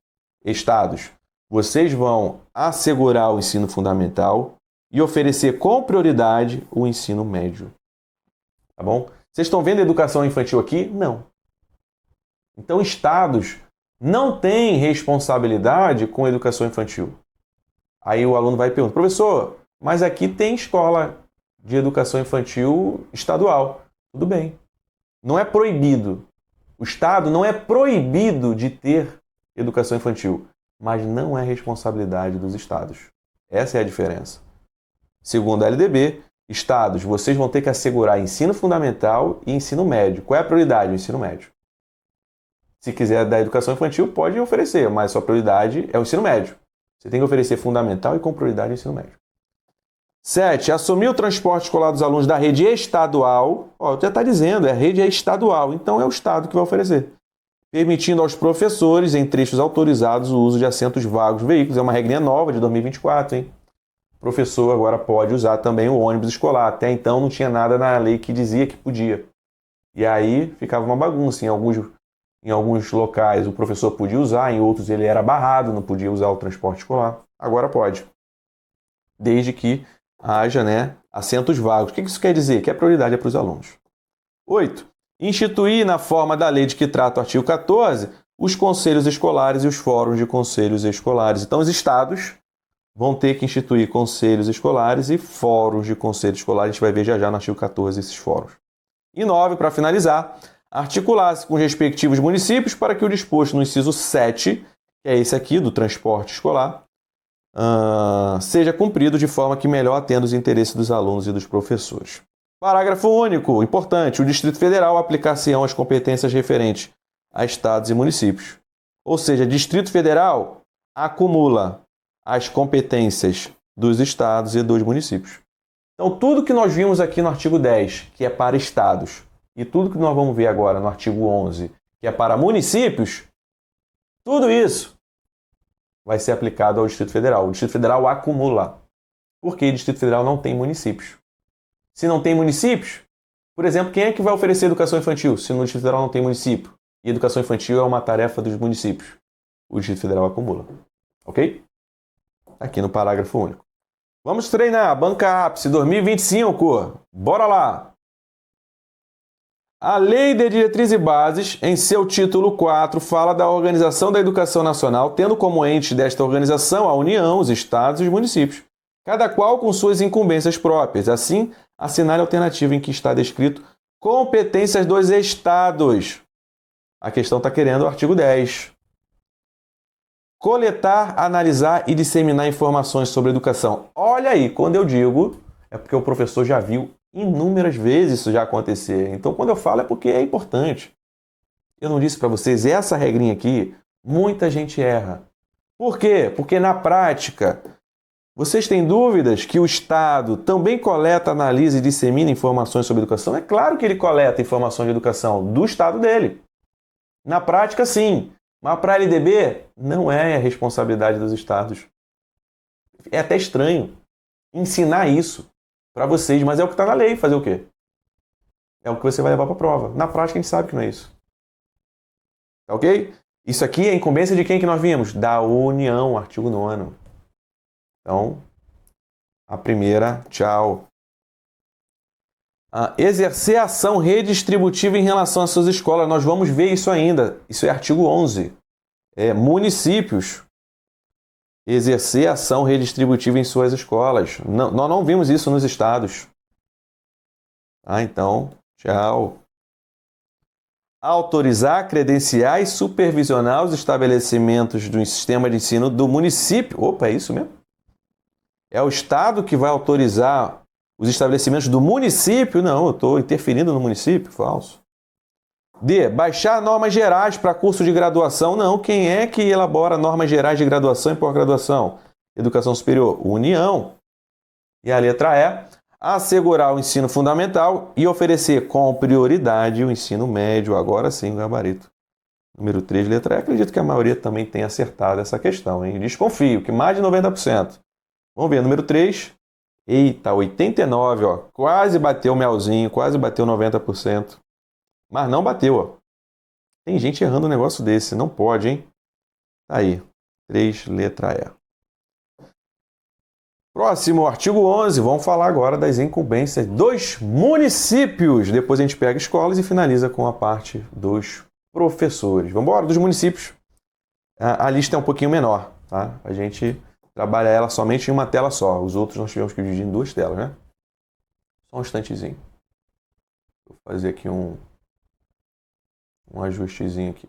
Estados, vocês vão assegurar o ensino fundamental e oferecer com prioridade o ensino médio. Tá bom? Vocês estão vendo a educação infantil aqui? Não. Então, estados não têm responsabilidade com a educação infantil. Aí o aluno vai perguntar, professor, mas aqui tem escola de educação infantil estadual. Tudo bem. Não é proibido. O Estado não é proibido de ter educação infantil, mas não é responsabilidade dos estados. Essa é a diferença. Segundo a LDB, estados, vocês vão ter que assegurar ensino fundamental e ensino médio. Qual é a prioridade? O ensino médio. Se quiser dar educação infantil, pode oferecer, mas sua prioridade é o ensino médio. Você tem que oferecer fundamental e com prioridade o ensino médio. 7. Assumir o transporte escolar dos alunos da rede estadual. Já está dizendo, a rede é estadual, então é o Estado que vai oferecer. Permitindo aos professores, em trechos autorizados, o uso de assentos vagos veículos. É uma regrinha nova de 2024, hein? O professor agora pode usar também o ônibus escolar. Até então não tinha nada na lei que dizia que podia. E aí ficava uma bagunça. Em alguns locais o professor podia usar, em outros ele era barrado, não podia usar o transporte escolar. Agora pode. Desde que haja, assentos vagos. O que isso quer dizer? Que a prioridade é para os alunos. 8. Instituir, na forma da lei de que trata o artigo 14, os conselhos escolares e os fóruns de conselhos escolares. Então, os estados vão ter que instituir conselhos escolares e fóruns de conselhos escolares. A gente vai ver já no artigo 14 esses fóruns. E 9, para finalizar, articular-se com os respectivos municípios para que o disposto no inciso 7, que é esse aqui, do transporte escolar, seja cumprido de forma que melhor atenda os interesses dos alunos e dos professores. Parágrafo único, importante, o Distrito Federal aplicar-se-ão as competências referentes a estados e municípios. Ou seja, Distrito Federal acumula as competências dos estados e dos municípios. Então, tudo que nós vimos aqui no artigo 10, que é para estados, e tudo que nós vamos ver agora no artigo 11, que é para municípios, tudo isso vai ser aplicado ao Distrito Federal. O Distrito Federal acumula. Porque o Distrito Federal não tem municípios. Se não tem municípios, por exemplo, quem é que vai oferecer educação infantil se no Distrito Federal não tem município? E educação infantil é uma tarefa dos municípios. O Distrito Federal acumula. Ok? Aqui no parágrafo único. Vamos treinar. Banca Ápice 2025. Bora lá! A Lei de Diretrizes e Bases, em seu título 4, fala da organização da educação nacional, tendo como ente desta organização a União, os estados e os municípios, cada qual com suas incumbências próprias. Assim, assinale a alternativa em que está descrito competências dos estados. A questão está querendo o artigo 10. Coletar, analisar e disseminar informações sobre educação. Olha aí, quando eu digo, é porque o professor já viu inúmeras vezes isso já acontecer. Então, quando eu falo, é porque é importante. Eu não disse para vocês, essa regrinha aqui, muita gente erra. Por quê? Porque na prática, vocês têm dúvidas que o Estado também coleta, analisa e dissemina informações sobre educação? É claro que ele coleta informações de educação do Estado dele. Na prática, sim. Mas para a LDB, não é a responsabilidade dos Estados. É até estranho ensinar isso para vocês, mas é o que está na lei. Fazer o quê? É o que você vai levar para a prova. Na prática, a gente sabe que não é isso. Tá ok? Isso aqui é a incumbência de quem que nós vimos? Da União, artigo 9º. Então, a primeira, tchau. Exercer ação redistributiva em relação às suas escolas. Nós vamos ver isso ainda. Isso é artigo 11. Municípios. Exercer ação redistributiva em suas escolas. Não, nós não vimos isso nos estados. Então, tchau. Autorizar, credenciar e supervisionar os estabelecimentos do sistema de ensino do município. Opa, é isso mesmo? É o Estado que vai autorizar os estabelecimentos do município? Não, eu estou interferindo no município. Falso. D. Baixar normas gerais para curso de graduação. Não, quem é que elabora normas gerais de graduação e pós-graduação? Educação superior. União. E a letra E. Assegurar o ensino fundamental e oferecer com prioridade o ensino médio. Agora sim, o gabarito. Número 3, letra E. Acredito que a maioria também tenha acertado essa questão, hein? Desconfio que mais de 90%. Vamos ver, número 3. Eita, 89, ó. Quase bateu o melzinho, quase bateu 90%. Mas não bateu, ó. Tem gente errando um negócio desse, não pode, hein? Tá aí, 3, letra E. Próximo, artigo 11. Vamos falar agora das incumbências dos municípios. Depois a gente pega escolas e finaliza com a parte dos professores. Vamos embora, dos municípios. A lista é um pouquinho menor, tá? A gente trabalha ela somente em uma tela só. Os outros nós tivemos que dividir em 2 telas, né? Só um instantezinho. Vou fazer aqui um Um ajustezinho aqui.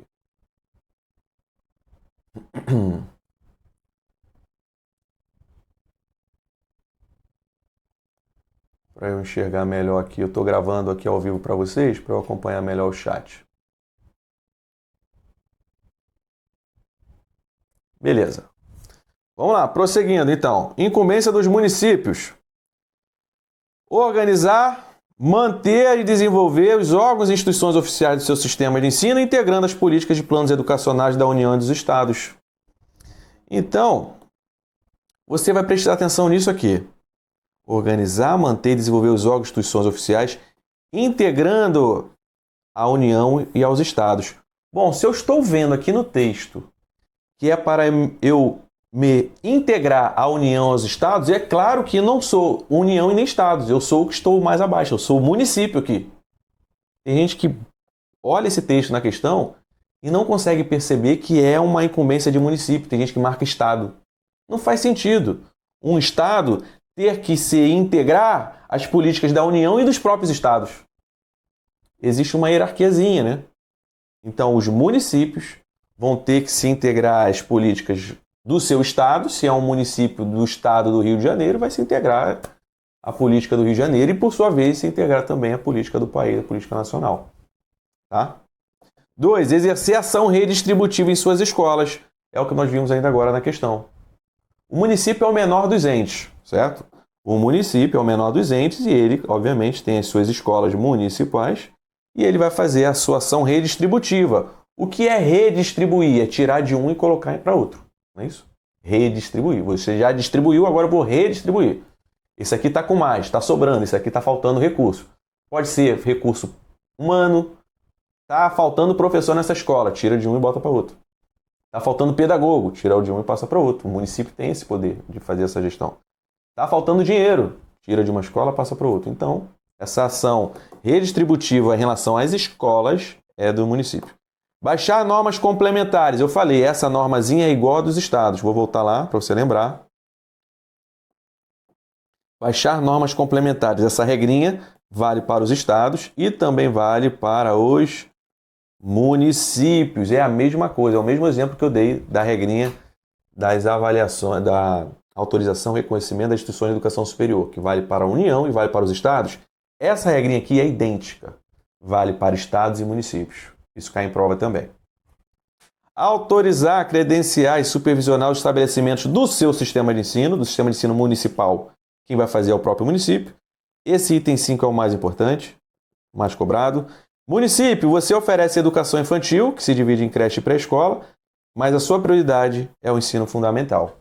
Para eu enxergar melhor aqui, eu estou gravando aqui ao vivo para vocês, para eu acompanhar melhor o chat. Beleza. Vamos lá, prosseguindo então. Incumbência dos municípios. Organizar, manter e desenvolver os órgãos e instituições oficiais do seu sistema de ensino, integrando as políticas de planos educacionais da União e dos Estados. Então, você vai prestar atenção nisso aqui. Organizar, manter e desenvolver os órgãos e instituições oficiais, integrando a União e aos Estados. Bom, se eu estou vendo aqui no texto que é para eu me integrar à União aos Estados, é claro que não sou União e nem Estados, eu sou o que estou mais abaixo, eu sou o município aqui. Tem gente que olha esse texto na questão e não consegue perceber que é uma incumbência de município, tem gente que marca Estado. Não faz sentido um Estado ter que se integrar às políticas da União e dos próprios Estados. Existe uma hierarquiazinha, né? Então, os municípios vão ter que se integrar às políticas do seu estado. Se é um município do estado do Rio de Janeiro, vai se integrar à política do Rio de Janeiro e, por sua vez, se integrar também à política do país, à política nacional. Tá? 2. Exercer ação redistributiva em suas escolas. É o que nós vimos ainda agora na questão. O município é o menor dos entes, certo? O município é o menor dos entes e ele, obviamente, tem as suas escolas municipais e ele vai fazer a sua ação redistributiva. O que é redistribuir? É tirar de um e colocar para outro. Não é isso? Redistribuir. Você já distribuiu, agora eu vou redistribuir. Esse aqui está com mais, está sobrando, esse aqui está faltando recurso. Pode ser recurso humano, está faltando professor nessa escola, tira de um e bota para outro. Está faltando pedagogo, tira o de um e passa para outro. O município tem esse poder de fazer essa gestão. Está faltando dinheiro, tira de uma escola, passa para outra. Então, essa ação redistributiva em relação às escolas é do município. Baixar normas complementares. Eu falei, essa normazinha é igual a dos estados. Vou voltar lá para você lembrar. Baixar normas complementares. Essa regrinha vale para os estados e também vale para os municípios. É a mesma coisa, é o mesmo exemplo que eu dei da regrinha das avaliações, da autorização e reconhecimento das instituições de educação superior, que vale para a União e vale para os estados. Essa regrinha aqui é idêntica. Vale para estados e municípios. Isso cai em prova também. Autorizar, credenciar e supervisionar os estabelecimentos do seu sistema de ensino, do sistema de ensino municipal. Quem vai fazer é o próprio município. Esse item 5 é o mais importante, mais cobrado. Município, você oferece educação infantil, que se divide em creche e pré-escola, mas a sua prioridade é o ensino fundamental.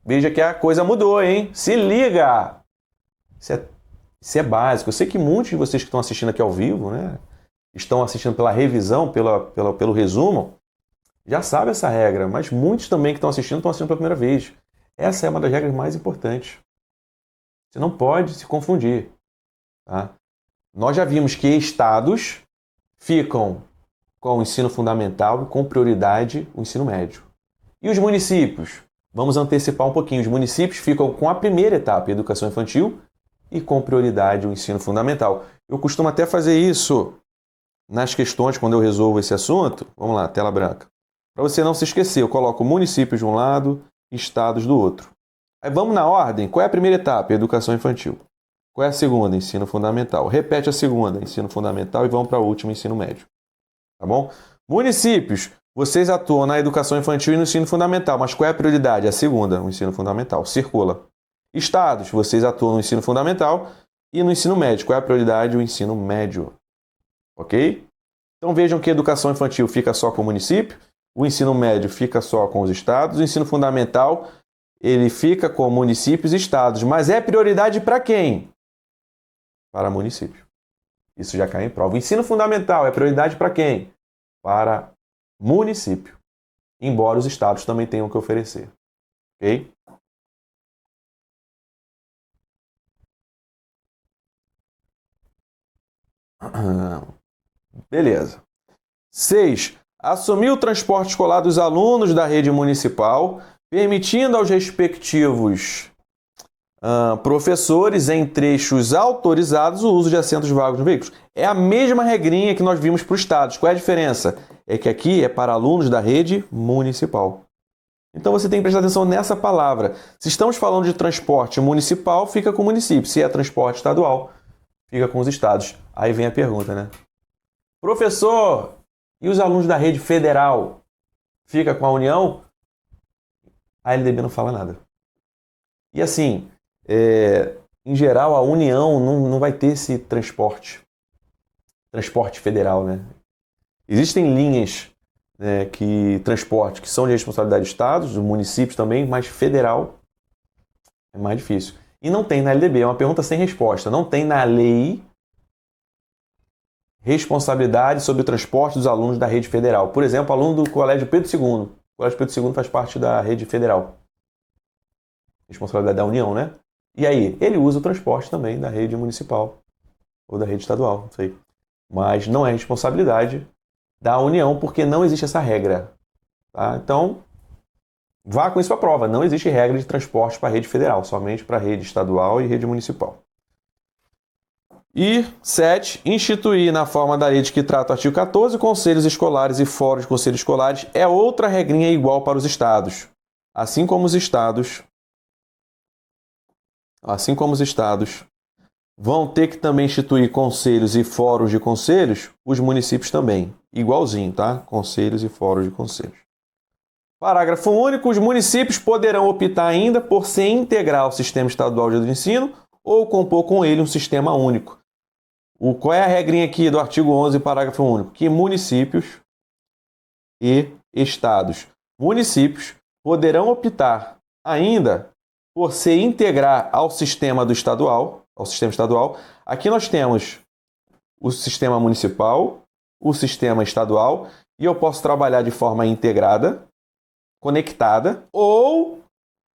Veja que a coisa mudou, hein? Se liga! Isso é básico. Eu sei que muitos de vocês que estão assistindo aqui ao vivo, né? Estão assistindo pela revisão, pelo resumo, já sabem essa regra, mas muitos também que estão assistindo pela primeira vez. Essa é uma das regras mais importantes. Você não pode se confundir. Tá? Nós já vimos que estados ficam com o ensino fundamental e com prioridade o ensino médio. E os municípios? Vamos antecipar um pouquinho. Os municípios ficam com a primeira etapa, a educação infantil, e com prioridade o ensino fundamental. Eu costumo até fazer isso nas questões, quando eu resolvo esse assunto. Vamos lá, tela branca. Para você não se esquecer, eu coloco municípios de um lado e estados do outro. Aí vamos na ordem. Qual é a primeira etapa? Educação infantil. Qual é a segunda? Ensino fundamental. Repete a segunda, ensino fundamental, e vamos para a última, ensino médio. Tá bom? Municípios, vocês atuam na educação infantil e no ensino fundamental, mas qual é a prioridade? A segunda, o ensino fundamental. Circula. Estados, vocês atuam no ensino fundamental e no ensino médio. Qual é a prioridade? O ensino médio. Ok? Então vejam que a educação infantil fica só com o município, o ensino médio fica só com os estados, o ensino fundamental ele fica com municípios e estados. Mas é prioridade para quem? Para município. Isso já cai em prova. O ensino fundamental é prioridade para quem? Para município. Embora os estados também tenham que oferecer. Ok? Beleza. 6. Assumir o transporte escolar dos alunos da rede municipal, permitindo aos respectivos Professores em trechos autorizados o uso de assentos vagos nos veículos. É a mesma regrinha que nós vimos para os estados. Qual é a diferença? É que aqui é para alunos da rede municipal. Então você tem que prestar atenção nessa palavra. Se estamos falando de transporte municipal, fica com o município. Se é transporte estadual, fica com os estados. Aí vem a pergunta, né? Professor, e os alunos da rede federal? Fica com a União? A LDB não fala nada. E assim, em geral, a União não vai ter esse transporte federal, né? Existem linhas, né, que são de responsabilidade de estados, dos municípios também, mas federal é mais difícil. E não tem na LDB, é uma pergunta sem resposta. Não tem na lei responsabilidade sobre o transporte dos alunos da rede federal. Por exemplo, aluno do Colégio Pedro II. O Colégio Pedro II faz parte da rede federal. Responsabilidade da União, né? E aí, ele usa o transporte também da rede municipal ou da rede estadual, não sei. Mas não é responsabilidade da União, porque não existe essa regra. Tá? Então, vá com isso para a prova. Não existe regra de transporte para a rede federal, somente para a rede estadual e rede municipal. E 7. Instituir na forma da lei de que trata o artigo 14, conselhos escolares e fóruns de conselhos escolares é outra regrinha igual para os estados. Assim como os estados vão ter que também instituir conselhos e fóruns de conselhos, os municípios também. Igualzinho, tá? Conselhos e fóruns de conselhos. Parágrafo único. Os municípios poderão optar ainda por se integrar ao sistema estadual de ensino ou compor com ele um sistema único. Qual é a regrinha aqui do artigo 11, parágrafo único? Que municípios e estados. Municípios poderão optar ainda por se integrar ao sistema estadual. Aqui nós temos o sistema municipal, o sistema estadual, e eu posso trabalhar de forma integrada, conectada, ou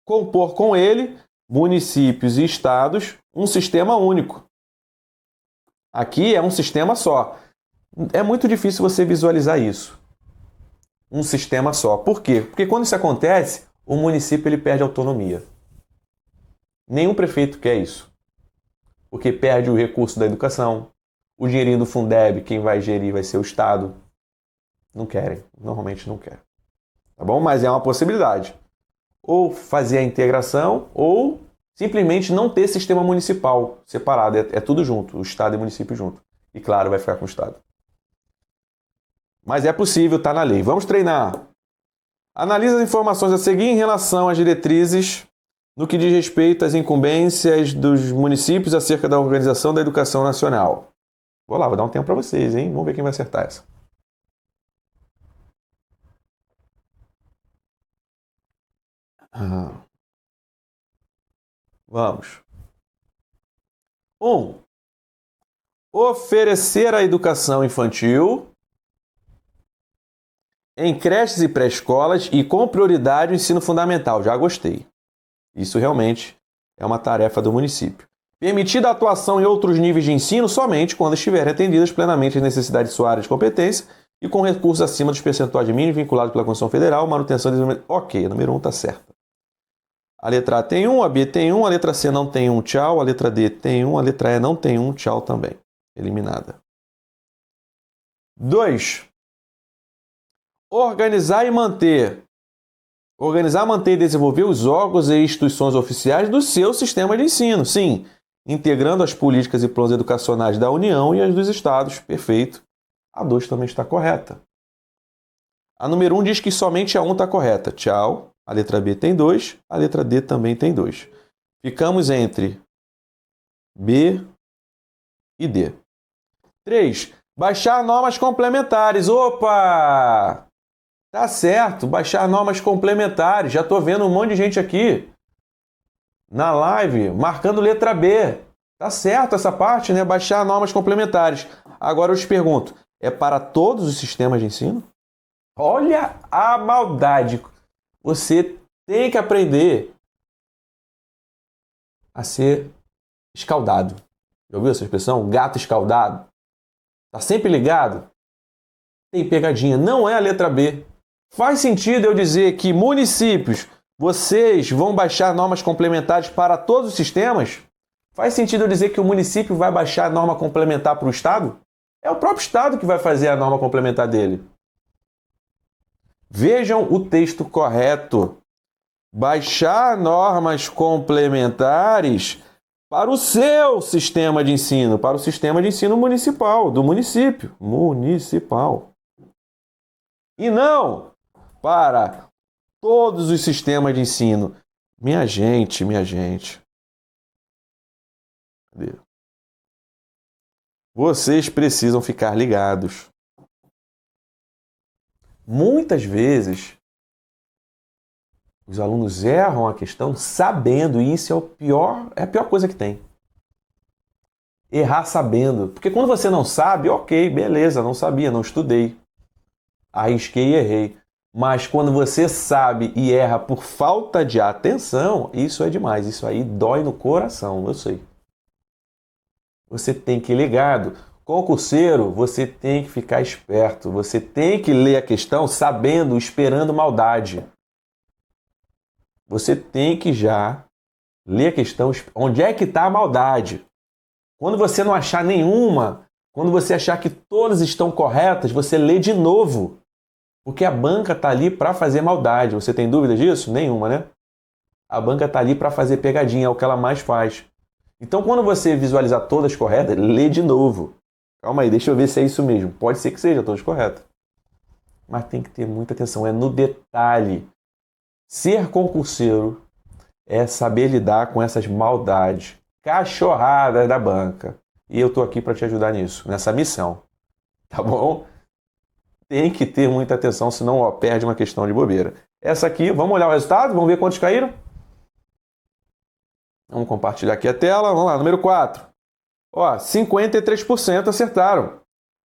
compor com ele, municípios e estados, um sistema único. Aqui é um sistema só. É muito difícil você visualizar isso. Um sistema só. Por quê? Porque quando isso acontece, o município ele perde autonomia. Nenhum prefeito quer isso. Porque perde o recurso da educação. O dinheirinho do Fundeb, quem vai gerir vai ser o Estado. Não querem. Normalmente não querem. Tá bom? Mas é uma possibilidade. Ou fazer a integração, ou simplesmente não ter sistema municipal separado. É tudo junto. O Estado e o município junto. E claro, vai ficar com o Estado. Mas é possível, está na lei. Vamos treinar. Analise as informações a seguir em relação às diretrizes no que diz respeito às incumbências dos municípios acerca da organização da educação nacional. Vou dar um tempo para vocês, hein? Vamos ver quem vai acertar essa. Vamos. 1. Oferecer a educação infantil em creches e pré-escolas e com prioridade o ensino fundamental. Já gostei. Isso realmente é uma tarefa do município. Permitida a atuação em outros níveis de ensino somente quando estiverem atendidas plenamente as necessidades de sua área de competência e com recursos acima dos percentuais mínimos vinculados pela Constituição Federal, manutenção e desenvolvimento. Ok, a número 1 está certa. A letra A tem 1, a B tem 1, a letra C não tem 1, tchau. A letra D tem 1, a letra E não tem 1, tchau também. Eliminada. 2. Organizar, manter e desenvolver os órgãos e instituições oficiais do seu sistema de ensino. Sim, integrando as políticas e planos educacionais da União e as dos estados. Perfeito. A 2 também está correta. A número 1 diz que somente a 1 está correta. Tchau. A letra B tem 2. A letra D também tem 2. Ficamos entre B e D. 3. Baixar normas complementares. Opa! Tá certo, baixar normas complementares. Já estou vendo um monte de gente aqui na live marcando letra B. Tá certo essa parte, né? Baixar normas complementares. Agora eu te pergunto, é para todos os sistemas de ensino? Olha a maldade. Você tem que aprender a ser escaldado. Já ouviu essa expressão? Gato escaldado. Tá sempre ligado? Tem pegadinha. Não é a letra B. Faz sentido eu dizer que municípios Vocês vão baixar normas complementares para todos os sistemas? Faz sentido eu dizer que o município vai baixar a norma complementar para o Estado? É o próprio Estado que vai fazer a norma complementar dele. Vejam o texto correto. Baixar normas complementares para o seu sistema de ensino, para o sistema de ensino municipal, do município. Municipal. E não para todos os sistemas de ensino. Minha gente. Cadê? Vocês precisam ficar ligados. Muitas vezes, os alunos erram a questão sabendo, e isso é a pior coisa que tem. Errar sabendo. Porque quando você não sabe, ok, beleza, não sabia, não estudei. Arrisquei e errei. Mas quando você sabe e erra por falta de atenção, isso é demais. Isso aí dói no coração, eu sei. Você tem que ir ligado. Concurseiro, você tem que ficar esperto. Você tem que ler a questão sabendo, esperando maldade. Você tem que já ler a questão onde é que está a maldade. Quando você não achar nenhuma, quando você achar que todas estão corretas, você lê de novo. Porque a banca está ali para fazer maldade. Você tem dúvida disso? Nenhuma, né? A banca está ali para fazer pegadinha, é o que ela mais faz. Então, quando você visualizar todas corretas, lê de novo. Calma aí, deixa eu ver se é isso mesmo. Pode ser que seja todas corretas. Mas tem que ter muita atenção, é no detalhe. Ser concurseiro é saber lidar com essas maldades, cachorradas da banca. E eu estou aqui para te ajudar nisso, nessa missão. Tá bom? Tem que ter muita atenção, senão perde uma questão de bobeira. Essa aqui, vamos olhar o resultado? Vamos ver quantos caíram? Vamos compartilhar aqui a tela. Vamos lá, número 4. 53% acertaram.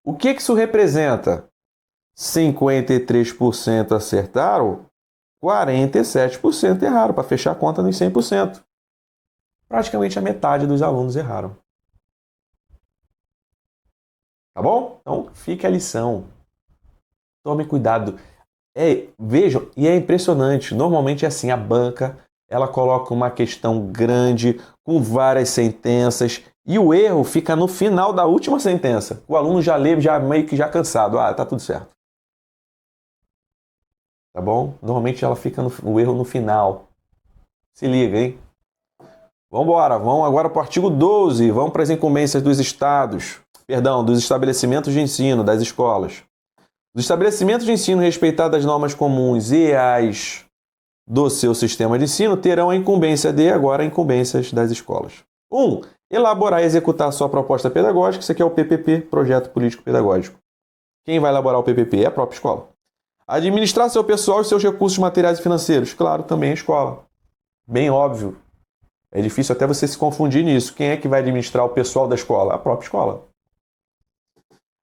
O que isso representa? 53% acertaram, 47% erraram, para fechar a conta nos 100%. Praticamente a metade dos alunos erraram. Tá bom? Então, fica a lição. Tome cuidado. Vejam, e é impressionante, normalmente é assim, a banca, ela coloca uma questão grande, com várias sentenças, e o erro fica no final da última sentença. O aluno já lê, já meio que já cansado. Tá tudo certo. Tá bom? Normalmente ela fica o erro no final. Se liga, hein? Vamos embora. Vamos agora para o artigo 12. Vamos para as incumbências dos estados. Dos estabelecimentos de ensino, das escolas. Os estabelecimentos de ensino respeitados as normas comuns e as do seu sistema de ensino terão a incumbência agora, incumbências das escolas. 1. Elaborar e executar sua proposta pedagógica. Isso aqui é o PPP, Projeto Político Pedagógico. Quem vai elaborar o PPP é a própria escola. Administrar seu pessoal e seus recursos materiais e financeiros. Claro, também a escola. Bem óbvio. É difícil até você se confundir nisso. Quem é que vai administrar o pessoal da escola? A própria escola.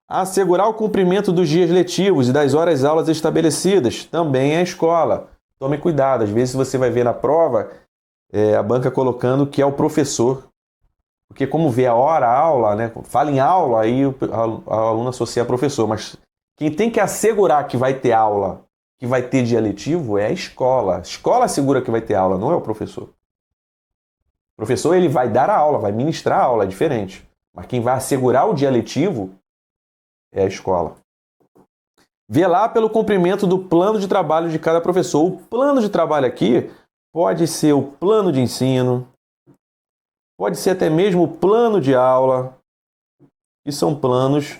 Assegurar o cumprimento dos dias letivos e das horas aulas estabelecidas. Também é a escola. Tome cuidado. Às vezes você vai ver na prova a banca colocando que é o professor. Porque como vê a hora, a aula, né? Fala em aula, aí a aluno associa a professor. Mas quem tem que assegurar que vai ter aula, que vai ter dia letivo, é a escola. A escola assegura que vai ter aula, não é o professor. O professor ele vai dar a aula, vai ministrar a aula, é diferente. Mas quem vai assegurar o dia letivo é a escola. Velar pelo cumprimento do plano de trabalho de cada professor. O plano de trabalho aqui pode ser o plano de ensino, pode ser até mesmo o plano de aula, que são planos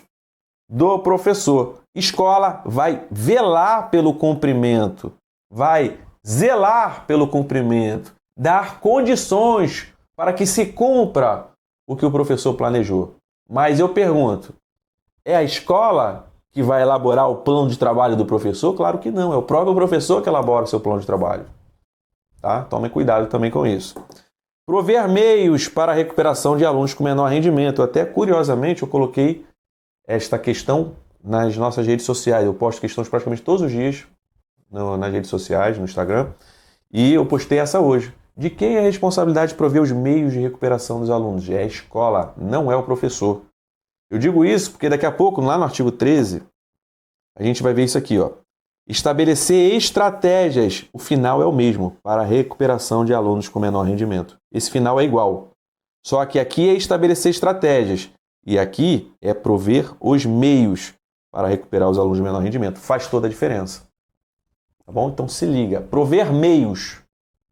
do professor. Escola vai velar pelo cumprimento, vai zelar pelo cumprimento, dar condições para que se cumpra o que o professor planejou. Mas eu pergunto, é a escola que vai elaborar o plano de trabalho do professor? Claro que não, é o próprio professor que elabora o seu plano de trabalho. Tá? Tome cuidado também com isso. Prover meios para a recuperação de alunos com menor rendimento. Até curiosamente eu coloquei esta questão nas nossas redes sociais. Eu posto questões praticamente todos os dias nas redes sociais, no Instagram. E eu postei essa hoje. De quem é a responsabilidade de prover os meios de recuperação dos alunos? É a escola, não é o professor. Eu digo isso porque daqui a pouco, lá no artigo 13, a gente vai ver isso aqui. Estabelecer estratégias. O final é o mesmo, para a recuperação de alunos com menor rendimento. Esse final é igual. Só que aqui é estabelecer estratégias. E aqui é prover os meios para recuperar os alunos de menor rendimento. Faz toda a diferença. Tá bom? Então se liga. Prover meios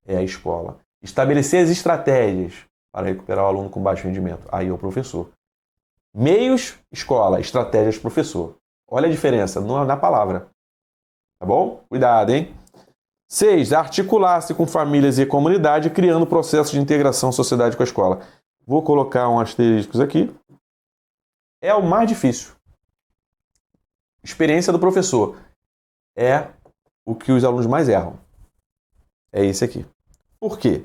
é a escola. Estabelecer as estratégias para recuperar o aluno com baixo rendimento. Aí é o professor. Meios, escola. Estratégias, professor. Olha a diferença na palavra. Tá bom? Cuidado, hein? 6. Articular-se com famílias e comunidade, criando processos de integração sociedade com a escola. Vou colocar um asterisco aqui. É o mais difícil. Experiência do professor. É o que os alunos mais erram. É esse aqui. Por quê?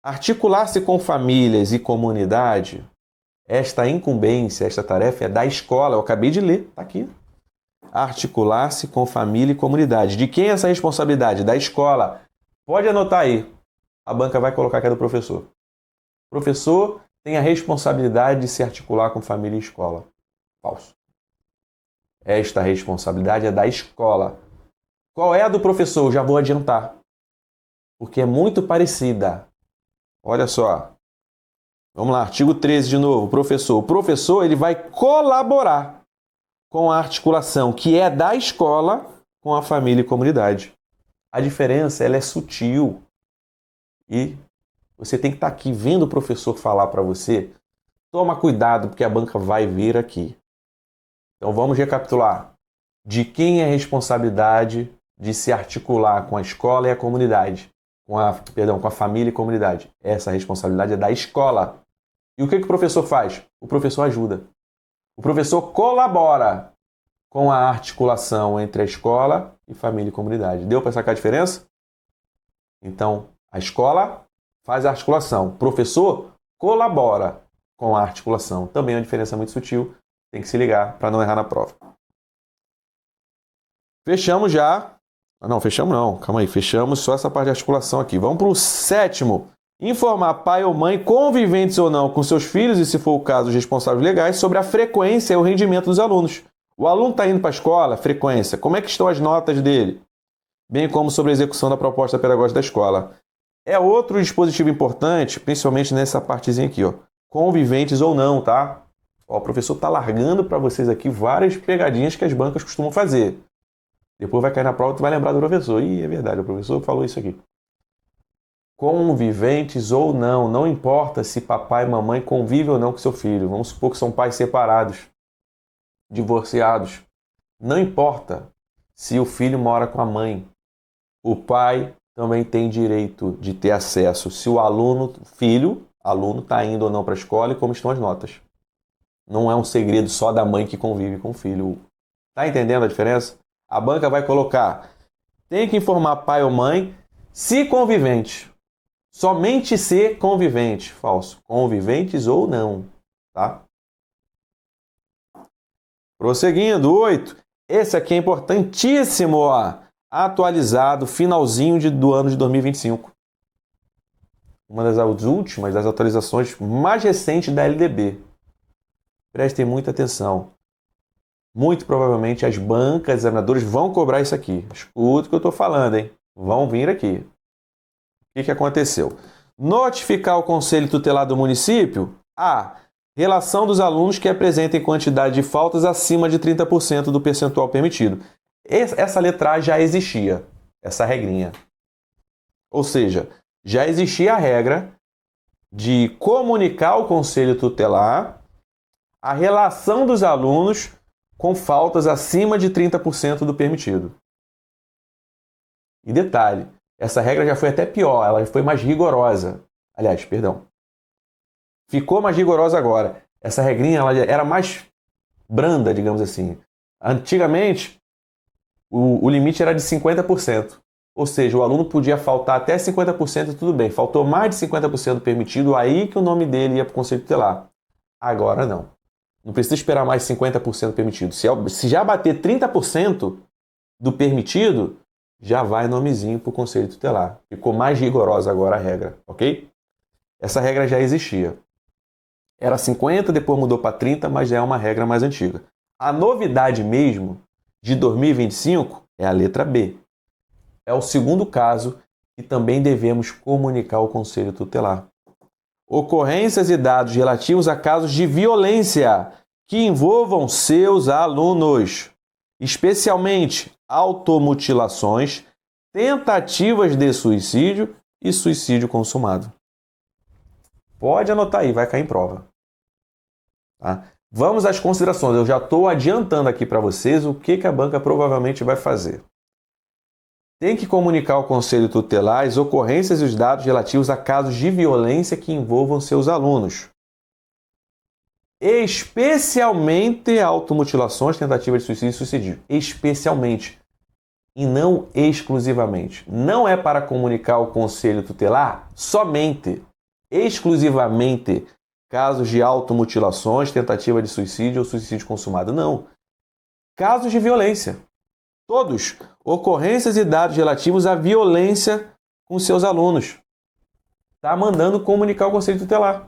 Articular-se com famílias e comunidade, esta incumbência, esta tarefa é da escola. Eu acabei de ler, está aqui. Articular-se com família e comunidade. De quem é essa responsabilidade? Da escola. Pode anotar aí. A banca vai colocar que é do professor. O professor tem a responsabilidade de se articular com família e escola. Falso. Esta responsabilidade é da escola. Qual é a do professor? Eu já vou adiantar. Porque é muito parecida. Olha só. Vamos lá, artigo 13 de novo. Professor. O professor ele vai colaborar com a articulação que é da escola com a família e comunidade. A diferença ela é sutil. E você tem que estar aqui vendo o professor falar para você. Toma cuidado, porque a banca vai vir aqui. Então vamos recapitular. De quem é a responsabilidade de se articular com a escola e a comunidade? Com a família e comunidade. Essa responsabilidade é da escola. E o que o professor faz? O professor ajuda. O professor colabora com a articulação entre a escola e família e comunidade. Deu para sacar a diferença? Então, a escola faz a articulação. O professor colabora com a articulação. Também é uma diferença muito sutil. Tem que se ligar para não errar na prova. Fechamos já. Não, fechamos não. Calma aí. Fechamos só essa parte de articulação aqui. Vamos para o 7º. Informar pai ou mãe, conviventes ou não, com seus filhos e, se for o caso, os responsáveis legais, sobre a frequência e o rendimento dos alunos. O aluno está indo para a escola, frequência. Como é que estão as notas dele? Bem como sobre a execução da proposta pedagógica da escola. É outro dispositivo importante, principalmente nessa partezinha aqui, ó. Conviventes ou não, tá? Ó, o professor está largando para vocês aqui várias pegadinhas que as bancas costumam fazer. Depois vai cair na prova e tu vai lembrar do professor. Ih, é verdade, o professor falou isso aqui. Conviventes ou não, não importa se papai e mamãe convivem ou não com seu filho. Vamos supor que são pais separados, divorciados. Não importa se o filho mora com a mãe. O pai também tem direito de ter acesso se o aluno está indo ou não para a escola e como estão as notas. Não é um segredo só da mãe que convive com o filho. Tá entendendo a diferença? A banca vai colocar, tem que informar pai ou mãe se convivente. Somente se convivente. Falso. Conviventes ou não. Tá? Prosseguindo. 8. Esse aqui é importantíssimo. Ó. Atualizado, finalzinho do ano de 2025. Uma das últimas, das atualizações mais recentes da LDB. Prestem muita atenção. Muito provavelmente as bancas, examinadores vão cobrar isso aqui. Escuta o que eu estou falando, hein? Vão vir aqui. O que aconteceu? Notificar o Conselho Tutelar do município a relação dos alunos que apresentem quantidade de faltas acima de 30% do percentual permitido. Essa letra A já existia, essa regrinha. Ou seja, já existia a regra de comunicar ao Conselho Tutelar a relação dos alunos com faltas acima de 30% do permitido. E detalhe, essa regra já foi até pior, ela foi mais rigorosa. Aliás, perdão. Ficou mais rigorosa agora. Essa regrinha ela era mais branda, digamos assim. Antigamente, o limite era de 50%. Ou seja, o aluno podia faltar até 50% e tudo bem. Faltou mais de 50% permitido, aí que o nome dele ia para o Conselho Tutelar. Agora não. Não precisa esperar mais 50% permitido. Se já bater 30% do permitido, já vai nomezinho para o Conselho Tutelar. Ficou mais rigorosa agora a regra, ok? Essa regra já existia. Era 50, depois mudou para 30, mas já é uma regra mais antiga. A novidade mesmo, de 2025, É a letra B. É o segundo caso que também devemos comunicar ao Conselho Tutelar. Ocorrências e dados relativos a casos de violência que envolvam seus alunos, especialmente automutilações, tentativas de suicídio e suicídio consumado. Pode anotar aí, vai cair em prova. Tá? Vamos às considerações. Eu já estou adiantando aqui para vocês o que a banca provavelmente vai fazer. Tem que comunicar ao Conselho Tutelar as ocorrências e os dados relativos a casos de violência que envolvam seus alunos. Especialmente automutilações, tentativas de suicídio e suicídio. Especialmente. E não exclusivamente. Não é para comunicar ao Conselho Tutelar somente, exclusivamente, casos de automutilações, tentativa de suicídio ou suicídio consumado. Não. Casos de violência. Todos. Ocorrências e dados relativos à violência com seus alunos. Está mandando comunicar ao Conselho Tutelar.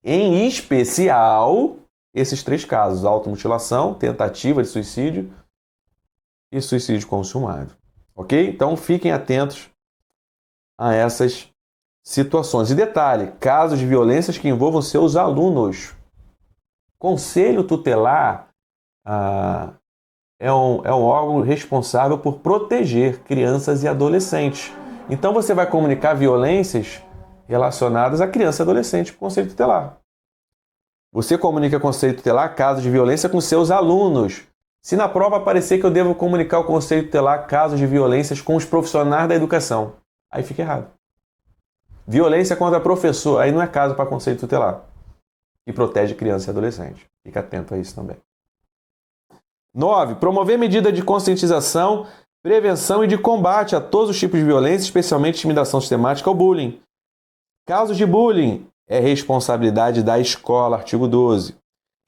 Em especial, esses 3 casos. Automutilação, tentativa de suicídio e suicídio consumado. Ok? Então, fiquem atentos a essas situações. E detalhe, casos de violências que envolvam seus alunos. Conselho Tutelar é um órgão responsável por proteger crianças e adolescentes. Então, você vai comunicar violências relacionadas a criança e adolescente para o Conselho Tutelar. Você comunica ao Conselho Tutelar casos de violência com seus alunos. Se na prova aparecer que eu devo comunicar ao Conselho Tutelar casos de violências com os profissionais da educação, aí fica errado. Violência contra professor, aí não é caso para Conselho Tutelar. E protege criança e adolescente. Fica atento a isso também. 9. Promover medida de conscientização, prevenção e de combate a todos os tipos de violência, especialmente intimidação sistemática ou bullying. Casos de bullying é responsabilidade da escola, artigo 12.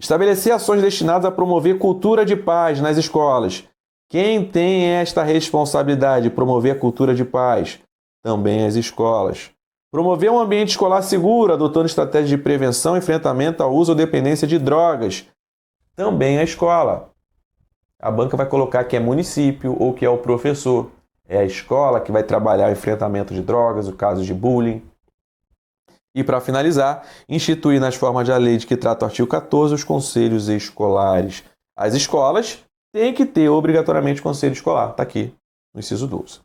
Estabelecer ações destinadas a promover cultura de paz nas escolas. Quem tem esta responsabilidade de promover a cultura de paz? Também as escolas. Promover um ambiente escolar seguro, adotando estratégias de prevenção e enfrentamento ao uso ou dependência de drogas. Também a escola. A banca vai colocar que é município ou que é o professor. É a escola que vai trabalhar o enfrentamento de drogas, o caso de bullying. E, para finalizar, instituir nas formas da lei de que trata o artigo 14 os conselhos escolares. As escolas têm que ter obrigatoriamente conselho escolar. Está aqui, no inciso 12.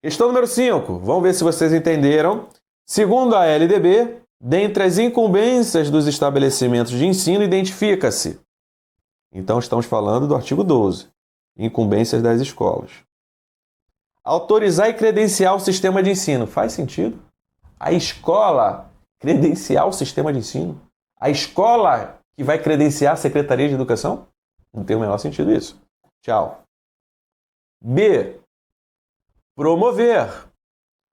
Questão número 5. Vamos ver se vocês entenderam. Segundo a LDB, dentre as incumbências dos estabelecimentos de ensino, identifica-se. Então, estamos falando do artigo 12. Incumbências das escolas. Autorizar e credenciar o sistema de ensino. Faz sentido? A escola credenciar o sistema de ensino? A escola que vai credenciar a Secretaria de Educação? Não tem o menor sentido isso. Tchau. B. Promover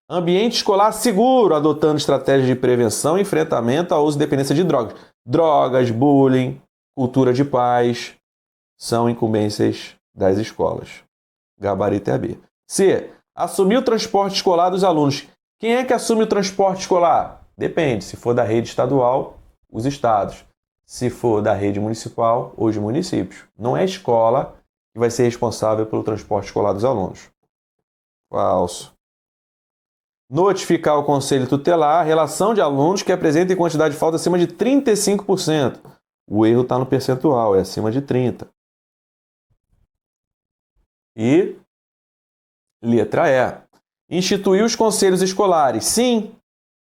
ambiente escolar seguro, adotando estratégias de prevenção e enfrentamento ao uso e dependência de drogas. Drogas, bullying, cultura de paz são incumbências das escolas. Gabarito é a B. C. Assumir o transporte escolar dos alunos. Quem é que assume o transporte escolar? Depende. Se for da rede estadual, os estados. Se for da rede municipal, os municípios. Não é a escola que vai ser responsável pelo transporte escolar dos alunos. Falso. Notificar ao Conselho Tutelar a relação de alunos que apresentem quantidade de falta acima de 35%. O erro está no percentual, é acima de 30%. E letra E. Instituir os conselhos escolares. Sim,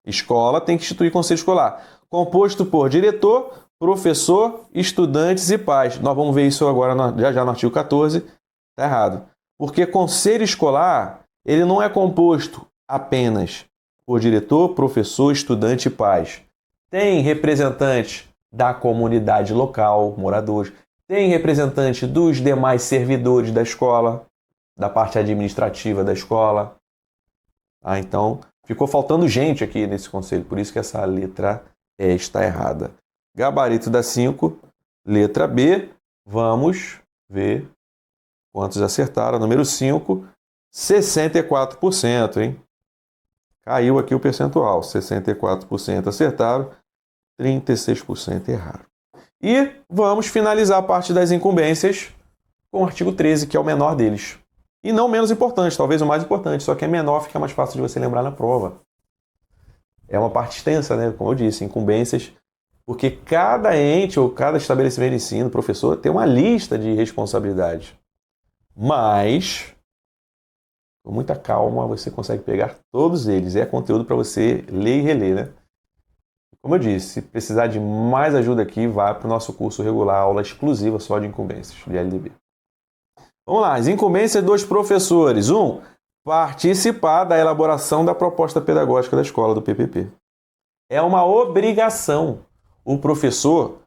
escola tem que instituir conselho escolar. Composto por diretor, professor, estudantes e pais. Nós vamos ver isso agora já no artigo 14. Está errado. Porque conselho escolar, ele não é composto apenas por diretor, professor, estudante e pais. Tem representante da comunidade local, moradores. Tem representante dos demais servidores da escola, da parte administrativa da escola. Então, ficou faltando gente aqui nesse conselho, por isso que essa letra E está errada. Gabarito da 5, letra B. Vamos ver quantos acertaram. Número 5, 64%, hein? Caiu aqui o percentual. 64% acertaram, 36% erraram. E vamos finalizar a parte das incumbências com o artigo 13, que é o menor deles. E não menos importante, talvez o mais importante, só que é menor, fica mais fácil de você lembrar na prova. É uma parte extensa, né? Como eu disse, incumbências, porque cada ente ou cada estabelecimento de ensino, professor, tem uma lista de responsabilidades. Mas, com muita calma, você consegue pegar todos eles. É conteúdo para você ler e reler, né? Como eu disse, se precisar de mais ajuda aqui, vá para o nosso curso regular, aula exclusiva só de incumbências, de LDB. Vamos lá, as incumbências dos professores. 1. Participar da elaboração da proposta pedagógica da escola, do PPP. É uma obrigação. O professor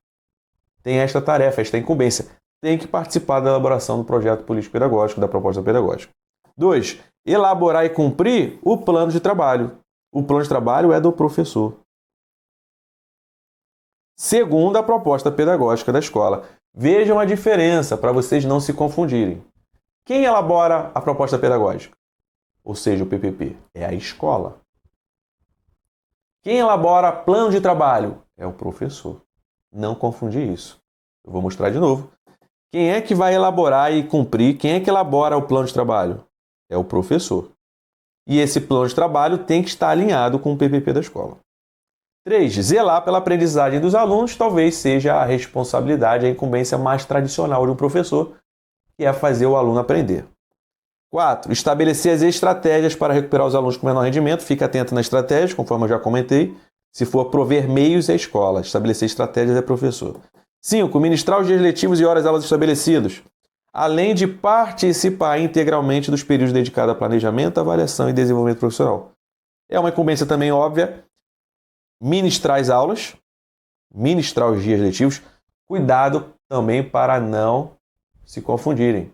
tem esta tarefa, esta incumbência. Tem que participar da elaboração do projeto político-pedagógico, da proposta pedagógica. 2. Elaborar e cumprir o plano de trabalho. O plano de trabalho é do professor. Segundo a proposta pedagógica da escola. Vejam a diferença para vocês não se confundirem. Quem elabora a proposta pedagógica? Ou seja, o PPP, é a escola. Quem elabora plano de trabalho? É o professor. Não confundir isso. Eu vou mostrar de novo. Quem é que vai elaborar e cumprir? Quem é que elabora o plano de trabalho? É o professor. E esse plano de trabalho tem que estar alinhado com o PPP da escola. 3. Zelar pela aprendizagem dos alunos talvez seja a responsabilidade, a incumbência mais tradicional de um professor, que é fazer o aluno aprender. 4. Estabelecer as estratégias para recuperar os alunos com menor rendimento. Fique atento na estratégia, conforme eu já comentei. Se for prover meios, é escola. Estabelecer estratégias é professor. 5. Ministrar os dias letivos e horas aulas estabelecidos, além de participar integralmente dos períodos dedicados a planejamento, avaliação e desenvolvimento profissional. É uma incumbência também óbvia. Ministrar as aulas, ministrar os dias letivos. Cuidado também para não se confundirem.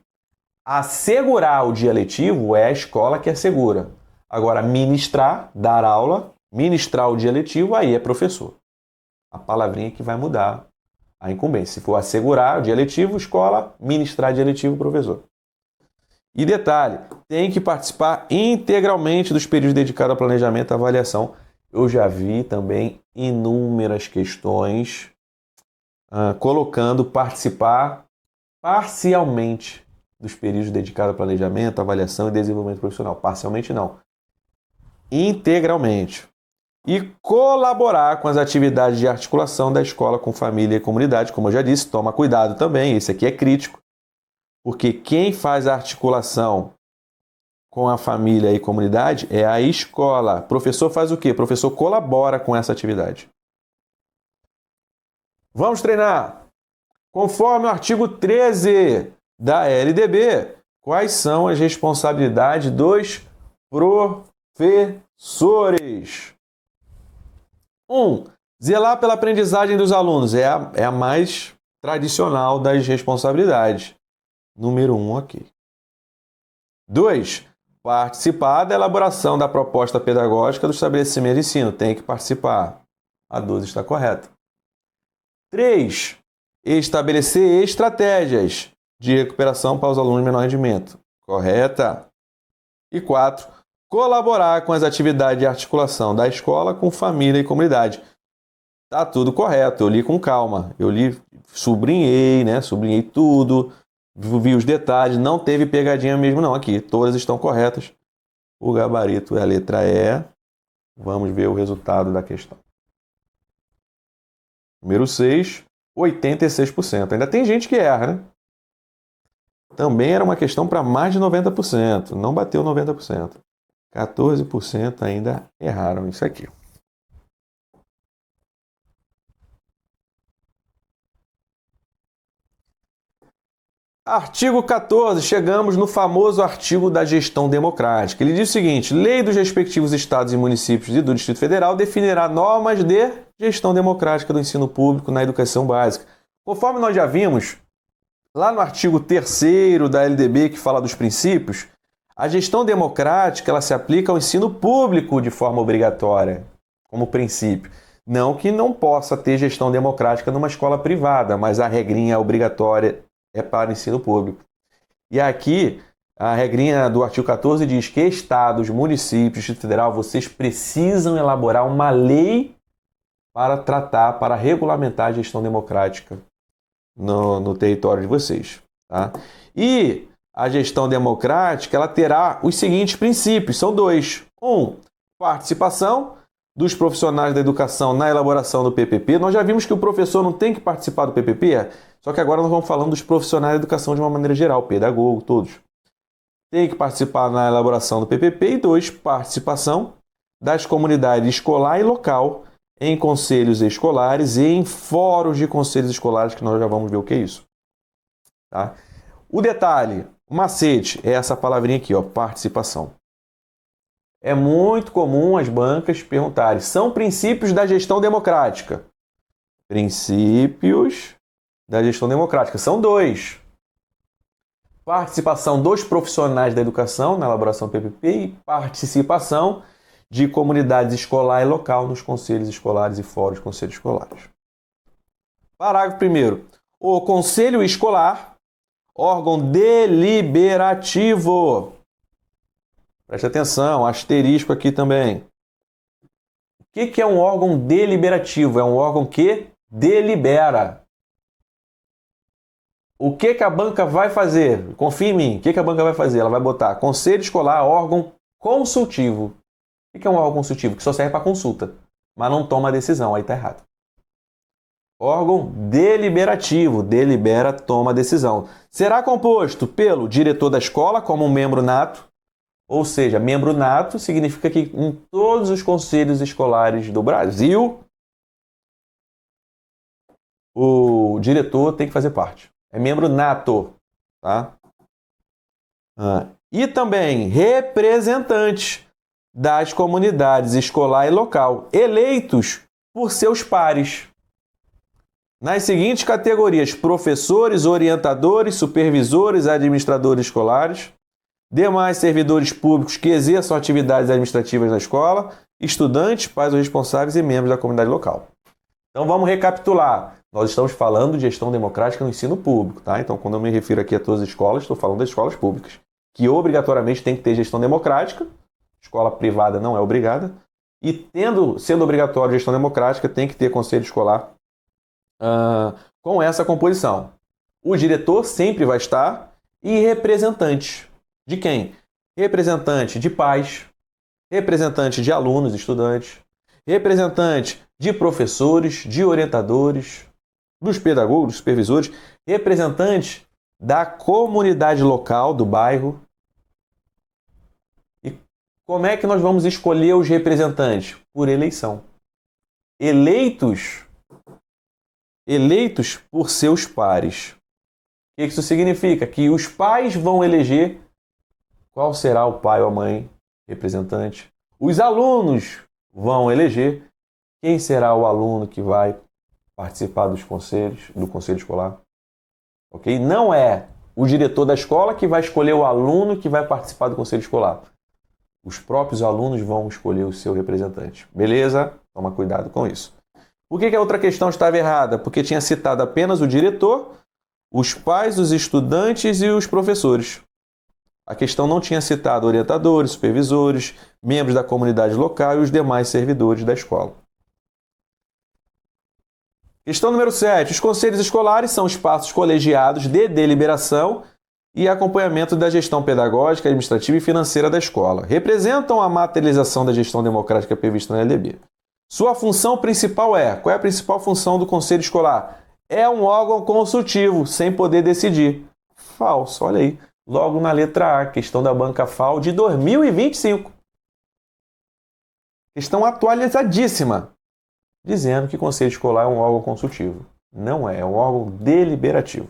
Assegurar o dia letivo é a escola que assegura. Agora, ministrar, dar aula, ministrar o dia letivo, aí é professor. A palavrinha que vai mudar a incumbência. Se for assegurar o dia letivo, escola, ministrar dia letivo, professor. E detalhe, tem que participar integralmente dos períodos dedicados a planejamento e avaliação. Eu já vi também inúmeras questões colocando participar parcialmente dos períodos dedicados a planejamento, avaliação e desenvolvimento profissional. Parcialmente não. Integralmente. E colaborar com as atividades de articulação da escola com família e comunidade. Como eu já disse, toma cuidado também, esse aqui é crítico, porque quem faz a articulação com a família e comunidade é a escola. O professor faz o quê? O professor colabora com essa atividade. Vamos treinar! Conforme o artigo 13 da LDB, quais são as responsabilidades dos professores? 1. Zelar pela aprendizagem dos alunos. É a mais tradicional das responsabilidades. Número 1 aqui. 2. Participar da elaboração da proposta pedagógica do estabelecimento de ensino. Tem que participar. A 12 está correta. 3. Estabelecer estratégias de recuperação para os alunos de menor rendimento. Correta. E 4. Colaborar com as atividades de articulação da escola com família e comunidade. Tá tudo correto, eu li com calma. Eu li, sublinhei, né? Sublinhei tudo, vi os detalhes, não teve pegadinha mesmo não aqui. Todas estão corretas. O gabarito é a letra E. Vamos ver o resultado da questão. Número 6, 86%. Ainda tem gente que erra, né? Também era uma questão para mais de 90%. Não bateu 90%. 14% ainda erraram isso aqui. Artigo 14, chegamos no famoso artigo da gestão democrática. Ele diz o seguinte: lei dos respectivos estados e municípios e do Distrito Federal definirá normas de gestão democrática do ensino público na educação básica. Conforme nós já vimos, lá no artigo 3º da LDB, que fala dos princípios, a gestão democrática ela se aplica ao ensino público de forma obrigatória, como princípio. Não que não possa ter gestão democrática numa escola privada, mas a regrinha obrigatória é para o ensino público. E aqui, a regrinha do artigo 14 diz que estados, municípios, Distrito Federal, vocês precisam elaborar uma lei para tratar, para regulamentar a gestão democrática no território de vocês. Tá? E a gestão democrática ela terá os seguintes princípios, são dois. Participação dos profissionais da educação na elaboração do PPP. Nós já vimos que o professor não tem que participar do PPP, só que agora nós vamos falando dos profissionais da educação de uma maneira geral, pedagogo, todos. Tem que participar na elaboração do PPP. E 2, participação das comunidades escolar e local em conselhos escolares e em fóruns de conselhos escolares, que nós já vamos ver o que é isso. Tá? O detalhe, o macete, é essa palavrinha aqui, ó, participação. É muito comum as bancas perguntarem, são princípios da gestão democrática? Princípios da gestão democrática, são 2. Participação dos profissionais da educação na elaboração do PPP e participação de comunidades escolar e local nos conselhos escolares e fóruns de conselhos escolares. Parágrafo 1º. O conselho escolar, órgão deliberativo. Preste atenção, asterisco aqui também. O que é um órgão deliberativo? É um órgão que delibera. O que a banca vai fazer? Confia em mim. O que a banca vai fazer? Ela vai botar conselho escolar, órgão consultivo. O que é um órgão consultivo? Que só serve para consulta, mas não toma decisão. Aí está errado. Órgão deliberativo. Delibera, toma decisão. Será composto pelo diretor da escola como um membro nato. Ou seja, membro nato significa que em todos os conselhos escolares do Brasil, o diretor tem que fazer parte. É membro nato, tá? E também representantes das comunidades escolar e local, eleitos por seus pares. Nas seguintes categorias: professores, orientadores, supervisores, administradores escolares, demais servidores públicos que exerçam atividades administrativas na escola, estudantes, pais ou responsáveis e membros da comunidade local. Então vamos recapitular. Nós estamos falando de gestão democrática no ensino público, tá? Então quando eu me refiro aqui a todas as escolas, estou falando das escolas públicas, que obrigatoriamente tem que ter gestão democrática. Escola privada não é obrigada. E sendo obrigatório gestão democrática, tem que ter conselho escolar com essa composição. O diretor sempre vai estar e representantes. De quem? Representante de pais, representante de alunos, estudantes, representante de professores, de orientadores, dos pedagogos, dos supervisores, representante da comunidade local, do bairro. E como é que nós vamos escolher os representantes? Por eleição. Eleitos por seus pares. O que isso significa? Que os pais vão eleger qual será o pai ou a mãe representante. Os alunos vão eleger quem será o aluno que vai participar dos conselhos, do conselho escolar. Ok? Não é o diretor da escola que vai escolher o aluno que vai participar do conselho escolar. Os próprios alunos vão escolher o seu representante. Beleza? Toma cuidado com isso. Por que a outra questão estava errada? Porque tinha citado apenas o diretor, os pais, os estudantes e os professores. A questão não tinha citado orientadores, supervisores, membros da comunidade local e os demais servidores da escola. Questão número 7. Os conselhos escolares são espaços colegiados de deliberação e acompanhamento da gestão pedagógica, administrativa e financeira da escola. Representam a materialização da gestão democrática prevista na LDB. Sua função principal é... Qual é a principal função do conselho escolar? É um órgão consultivo, sem poder decidir. Falso, olha aí. Logo na letra A, questão da banca FAO de 2025. Questão atualizadíssima, dizendo que o conselho escolar é um órgão consultivo. Não é, é um órgão deliberativo.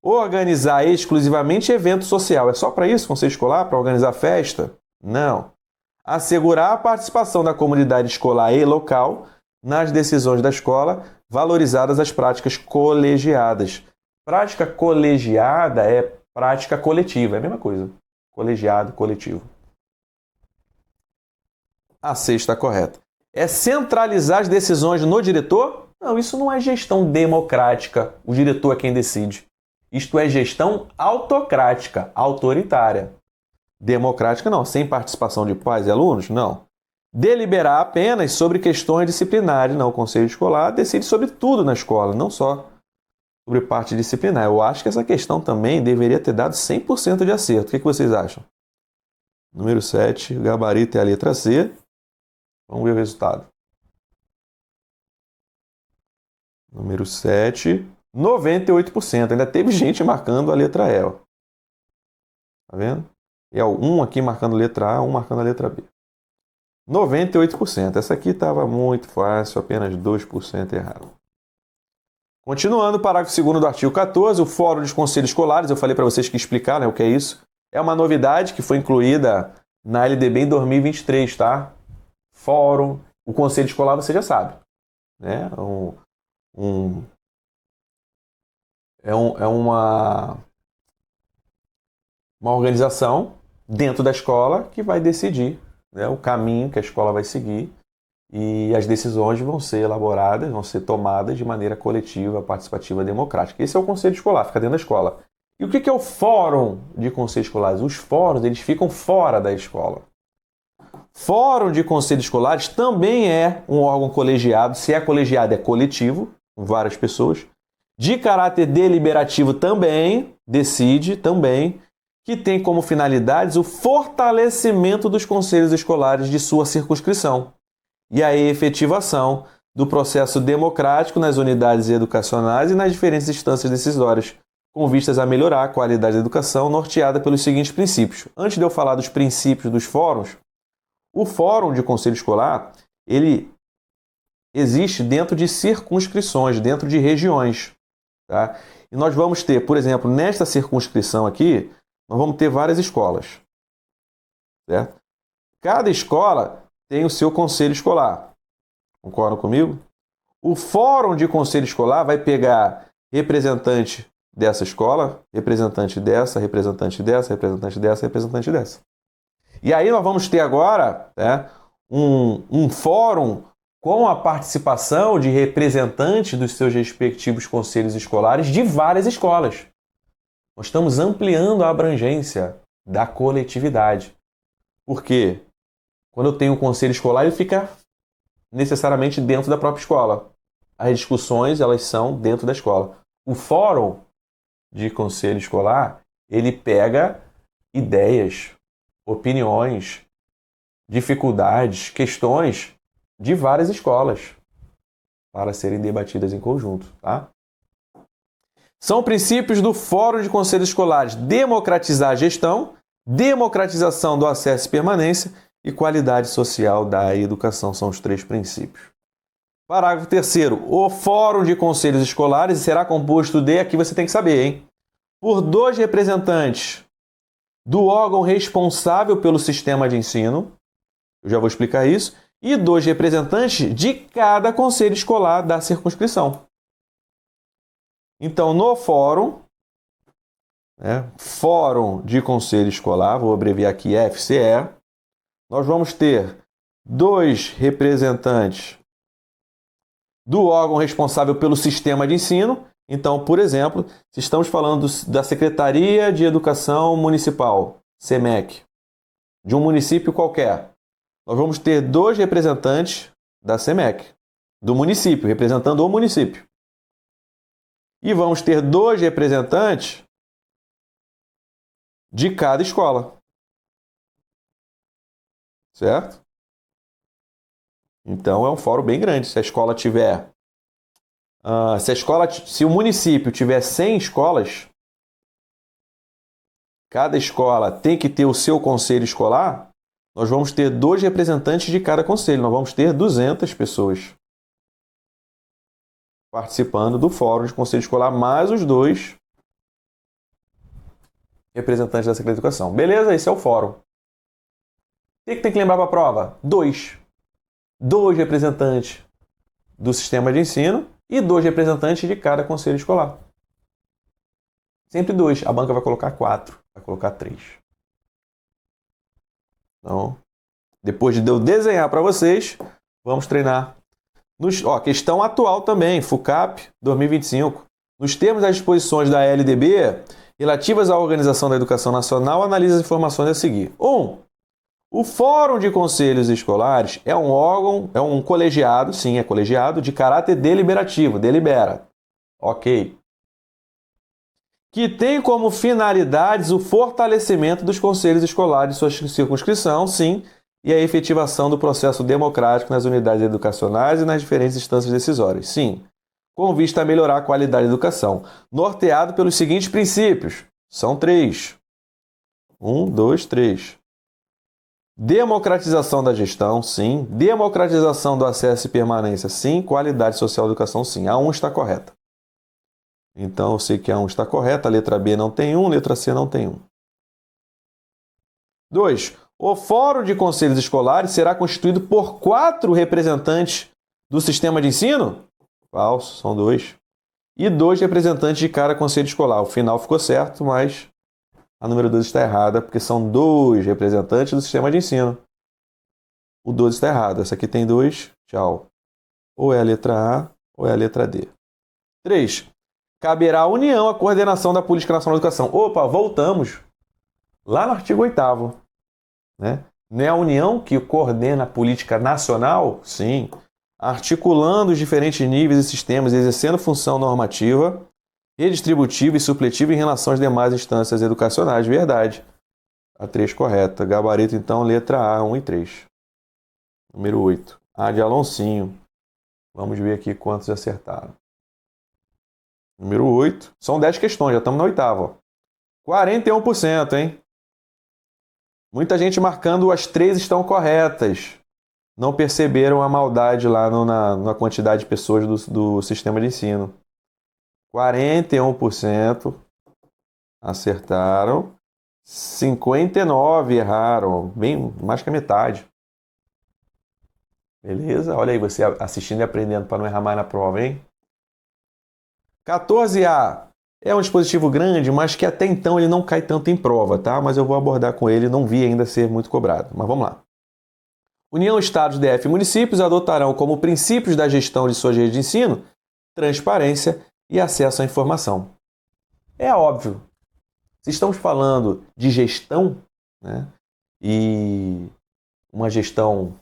Organizar exclusivamente evento social. É só para isso, conselho escolar? Para organizar festa? Não. Assegurar a participação da comunidade escolar e local nas decisões da escola, valorizadas as práticas colegiadas. Prática colegiada é prática coletiva, é a mesma coisa. Colegiado, coletivo. A C está correta. É centralizar as decisões no diretor? Não, isso não é gestão democrática. O diretor é quem decide. Isto é gestão autocrática, autoritária. Democrática não, sem participação de pais e alunos? Não. Deliberar apenas sobre questões disciplinares. Não, o conselho escolar decide sobre tudo na escola, não só sobre parte disciplinar. Eu acho que essa questão também deveria ter dado 100% de acerto. O que vocês acham? Número 7, o gabarito é a letra C. Vamos ver o resultado. Número 7, 98%. Ainda teve gente marcando a letra E. Ó. Tá vendo? E é o 1 aqui marcando a letra A, 1 marcando a letra B. 98%. Essa aqui estava muito fácil, apenas 2% errado. Continuando, parágrafo 2º do artigo 14, o Fórum dos Conselhos Escolares, eu falei para vocês que explicar, né, o que é isso. É uma novidade que foi incluída na LDB em 2023, tá? Fórum, o Conselho Escolar você já sabe, né? É uma organização dentro da escola que vai decidir, né, o caminho que a escola vai seguir e as decisões vão ser elaboradas, vão ser tomadas de maneira coletiva, participativa, democrática. Esse é o conselho escolar, fica dentro da escola. E o que é o fórum de conselhos escolares? Os fóruns, eles ficam fora da escola. Fórum de conselhos escolares também é um órgão colegiado, se é colegiado é coletivo, com várias pessoas, de caráter deliberativo também, decide também, que tem como finalidades o fortalecimento dos conselhos escolares de sua circunscrição e a efetivação do processo democrático nas unidades educacionais e nas diferentes instâncias decisórias, com vistas a melhorar a qualidade da educação norteada pelos seguintes princípios. Antes de eu falar dos princípios dos fóruns, o fórum de conselho escolar, ele existe dentro de circunscrições, dentro de regiões. Tá? E nós vamos ter, por exemplo, nesta circunscrição aqui, nós vamos ter várias escolas. Certo? Cada escola tem o seu conselho escolar. Concordam comigo? O fórum de conselho escolar vai pegar representante dessa escola, representante dessa, representante dessa, representante dessa, representante dessa. E aí nós vamos ter agora, né, um fórum com a participação de representantes dos seus respectivos conselhos escolares de várias escolas. Nós estamos ampliando a abrangência da coletividade. Por quê? Quando eu tenho um conselho escolar, ele fica necessariamente dentro da própria escola. As discussões, elas são dentro da escola. O fórum de conselho escolar, ele pega ideias, opiniões, dificuldades, questões de várias escolas para serem debatidas em conjunto, tá? São princípios do Fórum de Conselhos Escolares: democratizar a gestão, democratização do acesso e permanência e qualidade social da educação. São os 3 princípios. Parágrafo 3º. O Fórum de Conselhos Escolares será composto de, aqui você tem que saber, hein? Por 2 representantes do órgão responsável pelo sistema de ensino, eu já vou explicar isso, e 2 representantes de cada conselho escolar da circunscrição. Então, no fórum, né, Fórum de Conselho Escolar, vou abreviar aqui FCE, nós vamos ter 2 representantes do órgão responsável pelo sistema de ensino. Então, por exemplo, se estamos falando da Secretaria de Educação Municipal, SEMEC, de um município qualquer, nós vamos ter 2 representantes da SEMEC, do município, representando o município. E vamos ter 2 representantes de cada escola. Certo? Então é um fórum bem grande. Se a escola tiver... se o município tiver 100 escolas, cada escola tem que ter o seu conselho escolar, nós vamos ter 2 representantes de cada conselho. Nós vamos ter 200 pessoas participando do fórum de conselho escolar, mais os 2 representantes da Secretaria de Educação. Beleza? Esse é o fórum. O que tem que lembrar para a prova? 2 representantes do sistema de ensino e 2 representantes de cada conselho escolar. Sempre 2. A banca vai colocar 4, vai colocar 3. Então, depois de eu desenhar para vocês, vamos treinar. Questão atual também, FUCAP 2025. Nos termos das disposições da LDB relativas à organização da educação nacional, analise as informações a seguir. 1. O Fórum de Conselhos Escolares é um órgão, é um colegiado, sim, é colegiado, de caráter deliberativo, delibera. Ok. que tem como finalidades o fortalecimento dos conselhos escolares de sua circunscrição, sim, e a efetivação do processo democrático nas unidades educacionais e nas diferentes instâncias decisórias, sim, com vista a melhorar a qualidade da educação, norteado pelos seguintes princípios. São 3. 1, 2, 3. Democratização da gestão, sim. Democratização do acesso e permanência, sim. Qualidade social da educação, sim. A 1 está correta. Então, eu sei que a 1 está correta, a letra B não tem 1, a letra C não tem 1. 2. O Fórum de Conselhos Escolares será constituído por 4 representantes do sistema de ensino? Falso, são 2. E 2 representantes de cada conselho escolar. O final ficou certo, mas a número 2 está errada, porque são 2 representantes do sistema de ensino. O 12 está errado. Essa aqui tem 2, tchau. Ou é a letra A, ou é a letra D. 3. Caberá à União a coordenação da Política Nacional de Educação. Opa, voltamos lá no artigo 8º. Né? Não é a União que coordena a política nacional? Sim. Articulando os diferentes níveis e sistemas, exercendo função normativa, redistributiva e supletiva em relação às demais instâncias educacionais. Verdade. A 3 correta. Gabarito, então, letra A, 1 e 3. Número 8. A de Aloncinho. Vamos ver aqui quantos acertaram. Número 8. São 10 questões, já estamos na 8ª. 41%, hein? Muita gente marcando as 3 estão corretas. Não perceberam a maldade lá na quantidade de pessoas do sistema de ensino. 41% acertaram. 59% erraram. Bem mais que a metade. Beleza? Olha aí, você assistindo e aprendendo para não errar mais na prova, hein? 14A é um dispositivo grande, mas que até então ele não cai tanto em prova, tá? Mas eu vou abordar com ele, não vi ainda ser muito cobrado. Mas vamos lá. União, Estados, DF e municípios adotarão como princípios da gestão de suas redes de ensino transparência e acesso à informação. É óbvio. Se estamos falando de gestão, né, e uma gestão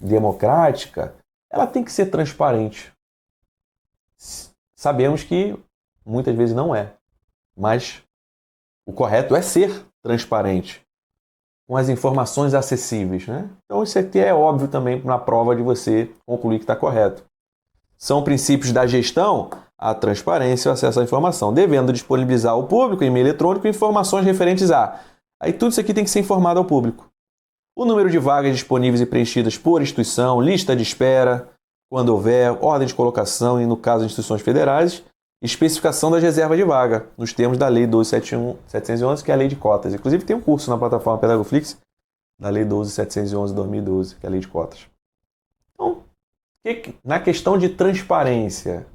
democrática, ela tem que ser transparente. Sabemos que muitas vezes não é, mas o correto é ser transparente, com as informações acessíveis, né? Então isso aqui é óbvio também na prova de você concluir que está correto. São princípios da gestão, a transparência e o acesso à informação, devendo disponibilizar ao público em e-mail eletrônico informações referentes a... Aí tudo isso aqui tem que ser informado ao público. O número de vagas disponíveis e preenchidas por instituição, lista de espera, quando houver, ordem de colocação e, no caso de instituições federais, especificação das reservas de vaga, nos termos da Lei 12.711, que é a Lei de Cotas. Inclusive tem um curso na plataforma Pedagogflix da Lei 12.711 de 2012, que é a Lei de Cotas. Então, na questão de transparência,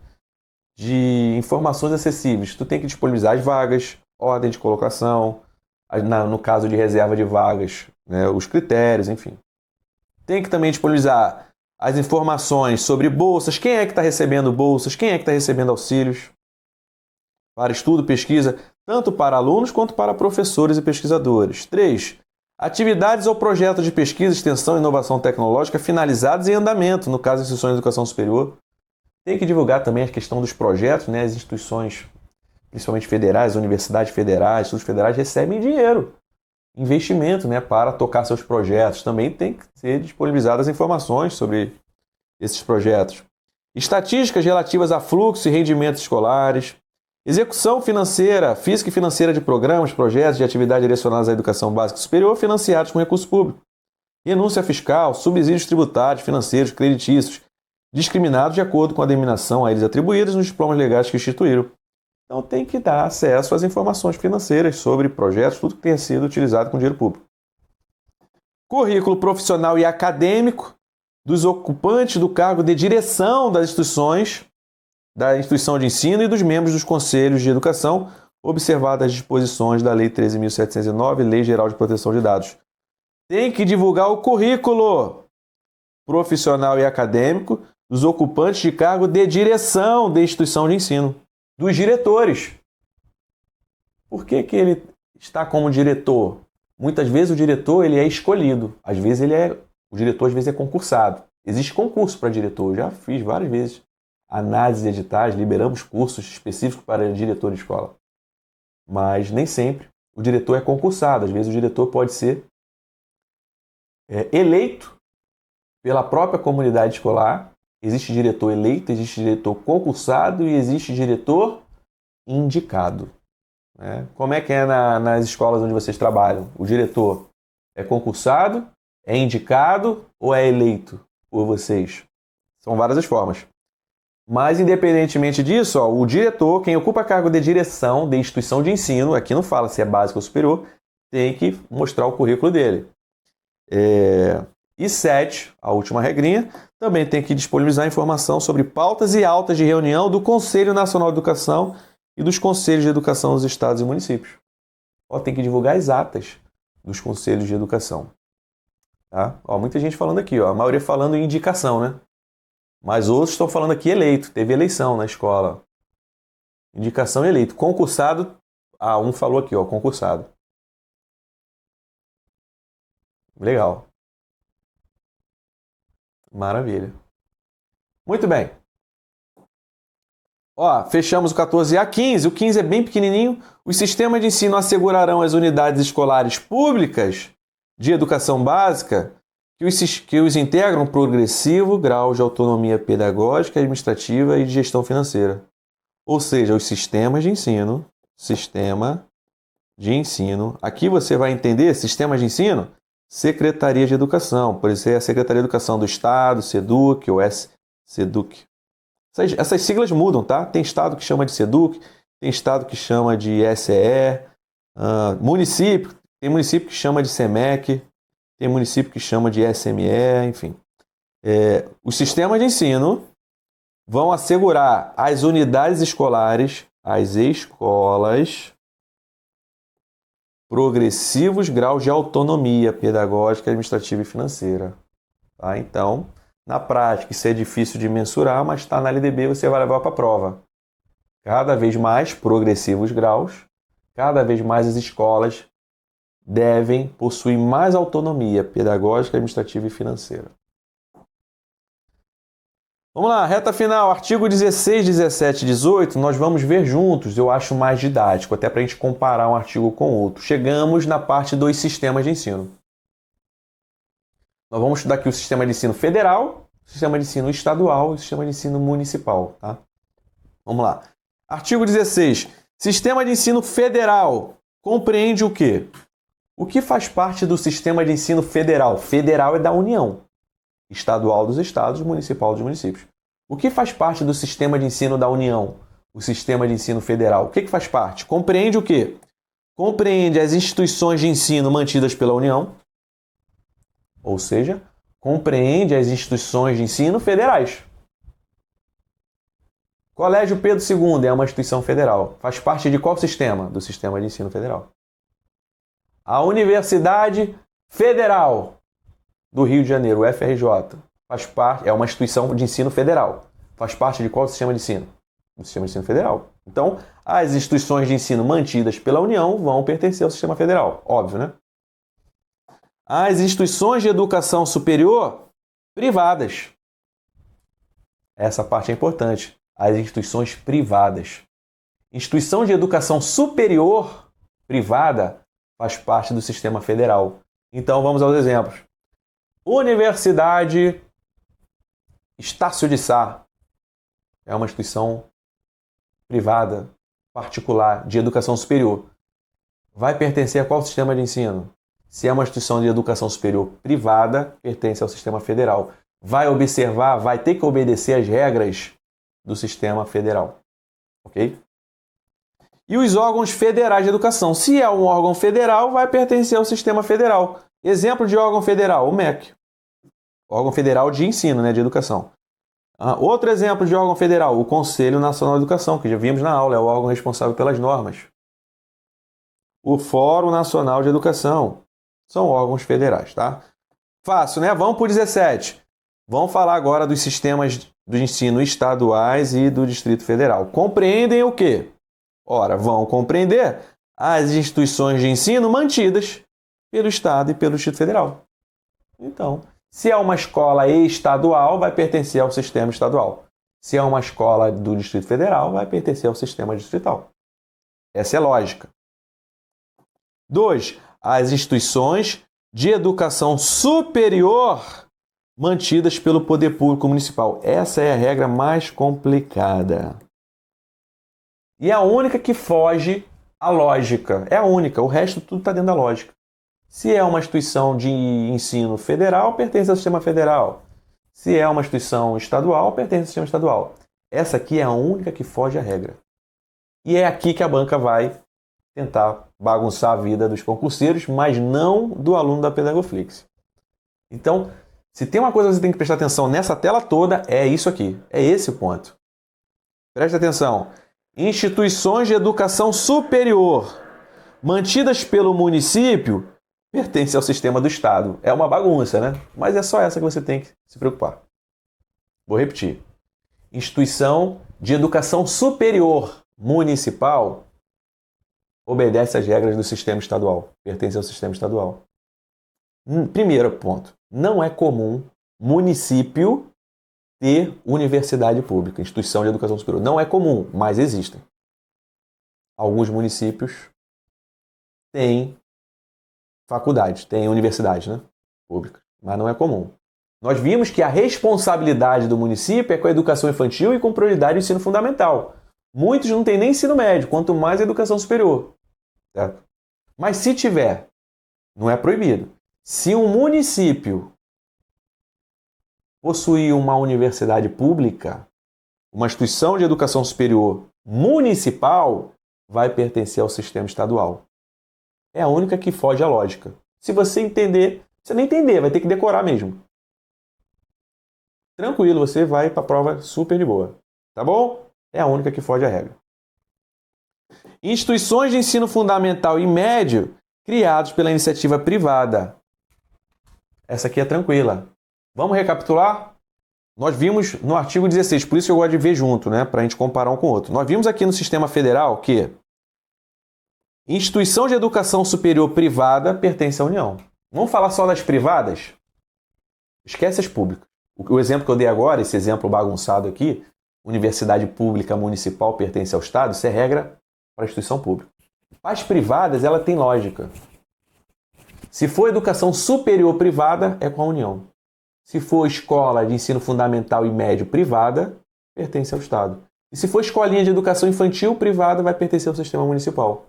de informações acessíveis, tu tem que disponibilizar as vagas, ordem de colocação, no caso de reserva de vagas, né, os critérios, enfim. Tem que também disponibilizar as informações sobre bolsas, quem é que está recebendo bolsas, quem é que está recebendo auxílios para estudo, pesquisa, tanto para alunos quanto para professores e pesquisadores. 3. Atividades ou projetos de pesquisa, extensão e inovação tecnológica finalizados e em andamento, no caso de instituições de educação superior. Tem que divulgar também a questão dos projetos, né? As instituições, principalmente federais, universidades federais, institutos federais, recebem dinheiro, investimento, né, para tocar seus projetos. Também tem que ser disponibilizadas informações sobre esses projetos. Estatísticas relativas a fluxo e rendimentos escolares. Execução financeira, física e financeira de programas, projetos de atividade direcionados à educação básica e superior financiados com recurso público. Renúncia fiscal, subsídios tributários, financeiros, creditícios, discriminados de acordo com a denominação a eles atribuídas nos diplomas legais que instituíram. Então tem que dar acesso às informações financeiras sobre projetos, tudo que tenha sido utilizado com dinheiro público. Currículo profissional e acadêmico dos ocupantes do cargo de direção das instituições, da instituição de ensino e dos membros dos conselhos de educação, observadas as disposições da Lei 13.709, Lei Geral de Proteção de Dados. Tem que divulgar o currículo profissional e acadêmico dos ocupantes de cargo de direção da instituição de ensino, dos diretores. Por que ele está como diretor? Muitas vezes o diretor ele é escolhido, o diretor às vezes é concursado. Existe concurso para diretor, eu já fiz várias vezes. Análise de editais, liberamos cursos específicos para diretor de escola. mas nem sempre o diretor é concursado. Às vezes o diretor pode ser eleito pela própria comunidade escolar. Existe diretor eleito, existe diretor concursado e existe diretor indicado. Né? Como é que é nas escolas onde vocês trabalham? O diretor é concursado, é indicado ou é eleito por vocês? São várias as formas. Mas, independentemente disso, o diretor, quem ocupa cargo de direção de instituição de ensino, aqui não fala se é básico ou superior, tem que mostrar o currículo dele. E 7, a última regrinha, também tem que disponibilizar informação sobre pautas e autas de reunião do Conselho Nacional de Educação e dos Conselhos de Educação dos Estados e Municípios. Tem que divulgar as atas dos Conselhos de Educação. Tá? Muita gente falando aqui, a maioria falando em indicação, né? Mas outros estão falando aqui eleito, teve eleição na escola. Indicação eleito. Concursado, um falou aqui, concursado. Legal. Maravilha. Muito bem. Fechamos o 14 e a 15. O 15 é bem pequenininho. Os sistemas de ensino assegurarão às unidades escolares públicas de educação básica que os integram progressivo grau de autonomia pedagógica, administrativa e de gestão financeira. Ou seja, os sistemas de ensino, aqui você vai entender sistemas de ensino, Secretaria de Educação, por isso é a Secretaria de Educação do Estado, SEDUC ou SEDUC. Essas siglas mudam, tá? Tem estado que chama de SEDUC, tem estado que chama de SEE, município, tem município que chama de SEMEC, tem município que chama de SME, enfim. Os sistemas de ensino vão assegurar às unidades escolares, às escolas, progressivos graus de autonomia pedagógica, administrativa e financeira. Tá? Então, na prática, isso é difícil de mensurar, mas está na LDB, você vai levar para a prova. Cada vez mais progressivos graus, cada vez mais as escolas devem possuir mais autonomia pedagógica, administrativa e financeira. Vamos lá, reta final, artigo 16, 17 e 18, nós vamos ver juntos, eu acho mais didático, até para a gente comparar um artigo com outro. Chegamos na parte dos sistemas de ensino. Nós vamos estudar aqui o sistema de ensino federal, o sistema de ensino estadual e o sistema de ensino municipal. Tá? Vamos lá. Artigo 16. Sistema de ensino federal compreende o quê? O que faz parte do sistema de ensino federal? Federal é da União. Estadual dos estados, municipal dos municípios. O que faz parte do sistema de ensino da União? O sistema de ensino federal. O que faz parte? Compreende o quê? Compreende as instituições de ensino mantidas pela União, ou seja, compreende as instituições de ensino federais. Colégio Pedro II é uma instituição federal. Faz parte de qual sistema? Do sistema de ensino federal. A Universidade Federal do Rio de Janeiro, UFRJ, faz parte, é uma instituição de ensino federal. Faz parte de qual sistema de ensino? Do sistema de ensino federal. Então, as instituições de ensino mantidas pela União vão pertencer ao sistema federal. Óbvio, né? As instituições de educação superior privadas. Essa parte é importante. As instituições privadas. Instituição de educação superior privada faz parte do sistema federal. Então, vamos aos exemplos. Universidade Estácio de Sá é uma instituição privada, particular, de educação superior. Vai pertencer a qual sistema de ensino? Se é uma instituição de educação superior privada, pertence ao sistema federal. Vai observar, vai ter que obedecer às regras do sistema federal. Ok? E os órgãos federais de educação. Se é um órgão federal, vai pertencer ao sistema federal. Exemplo de órgão federal, o MEC. Órgão federal de ensino, de educação. Outro exemplo de órgão federal, o Conselho Nacional de Educação, que já vimos na aula, é o órgão responsável pelas normas. O Fórum Nacional de Educação. São órgãos federais, tá? Fácil, né? Vamos para o 17. Vamos falar agora dos sistemas de ensino estaduais e do Distrito Federal. Compreendem o quê? Ora, vão compreender as instituições de ensino mantidas pelo Estado e pelo Distrito Federal. Então, se é uma escola estadual, vai pertencer ao sistema estadual. Se é uma escola do Distrito Federal, vai pertencer ao sistema distrital. Essa é a lógica. 2. As instituições de educação superior mantidas pelo poder público municipal. Essa é a regra mais complicada. E é a única que foge à lógica. É a única. O resto tudo está dentro da lógica. Se é uma instituição de ensino federal, pertence ao sistema federal. Se é uma instituição estadual, pertence ao sistema estadual. Essa aqui é a única que foge à regra. E é aqui que a banca vai tentar bagunçar a vida dos concurseiros, mas não do aluno da Pedagogflix. Então, se tem uma coisa que você tem que prestar atenção nessa tela toda, é isso aqui. É esse o ponto. Preste atenção. Instituições de educação superior mantidas pelo município pertencem ao sistema do Estado. É uma bagunça, né? Mas é só essa que você tem que se preocupar. Vou repetir. Instituição de educação superior municipal obedece às regras do sistema estadual. Pertence ao sistema estadual. Primeiro ponto. Não é comum município ter universidade pública, instituição de educação superior. Não é comum, mas existem. Alguns municípios têm faculdades, têm universidades, né? Públicas, mas não é comum. Nós vimos que a responsabilidade do município é com a educação infantil e com prioridade do ensino fundamental. Muitos não têm nem ensino médio, quanto mais a educação superior. Certo? Mas se tiver, não é proibido. Se um município possuir uma universidade pública, uma instituição de educação superior municipal, vai pertencer ao sistema estadual. É a única que foge à lógica. Se você entender, você nem entender, vai ter que decorar mesmo. Tranquilo, você vai para a prova super de boa. Tá bom? É a única que foge à regra. Instituições de ensino fundamental e médio criados pela iniciativa privada. Essa aqui é tranquila. Vamos recapitular? Nós vimos no artigo 16, por isso que eu gosto de ver junto, né? Para a gente comparar um com o outro. Nós vimos aqui no sistema federal que instituição de educação superior privada pertence à União. Vamos falar só das privadas? Esquece as públicas. O exemplo que eu dei agora, esse exemplo bagunçado aqui, universidade pública municipal pertence ao Estado, isso é regra para a instituição pública. As privadas, ela tem lógica. Se for educação superior privada, é com a União. Se for escola de ensino fundamental e médio privada, pertence ao Estado. E se for escolinha de educação infantil privada, vai pertencer ao sistema municipal.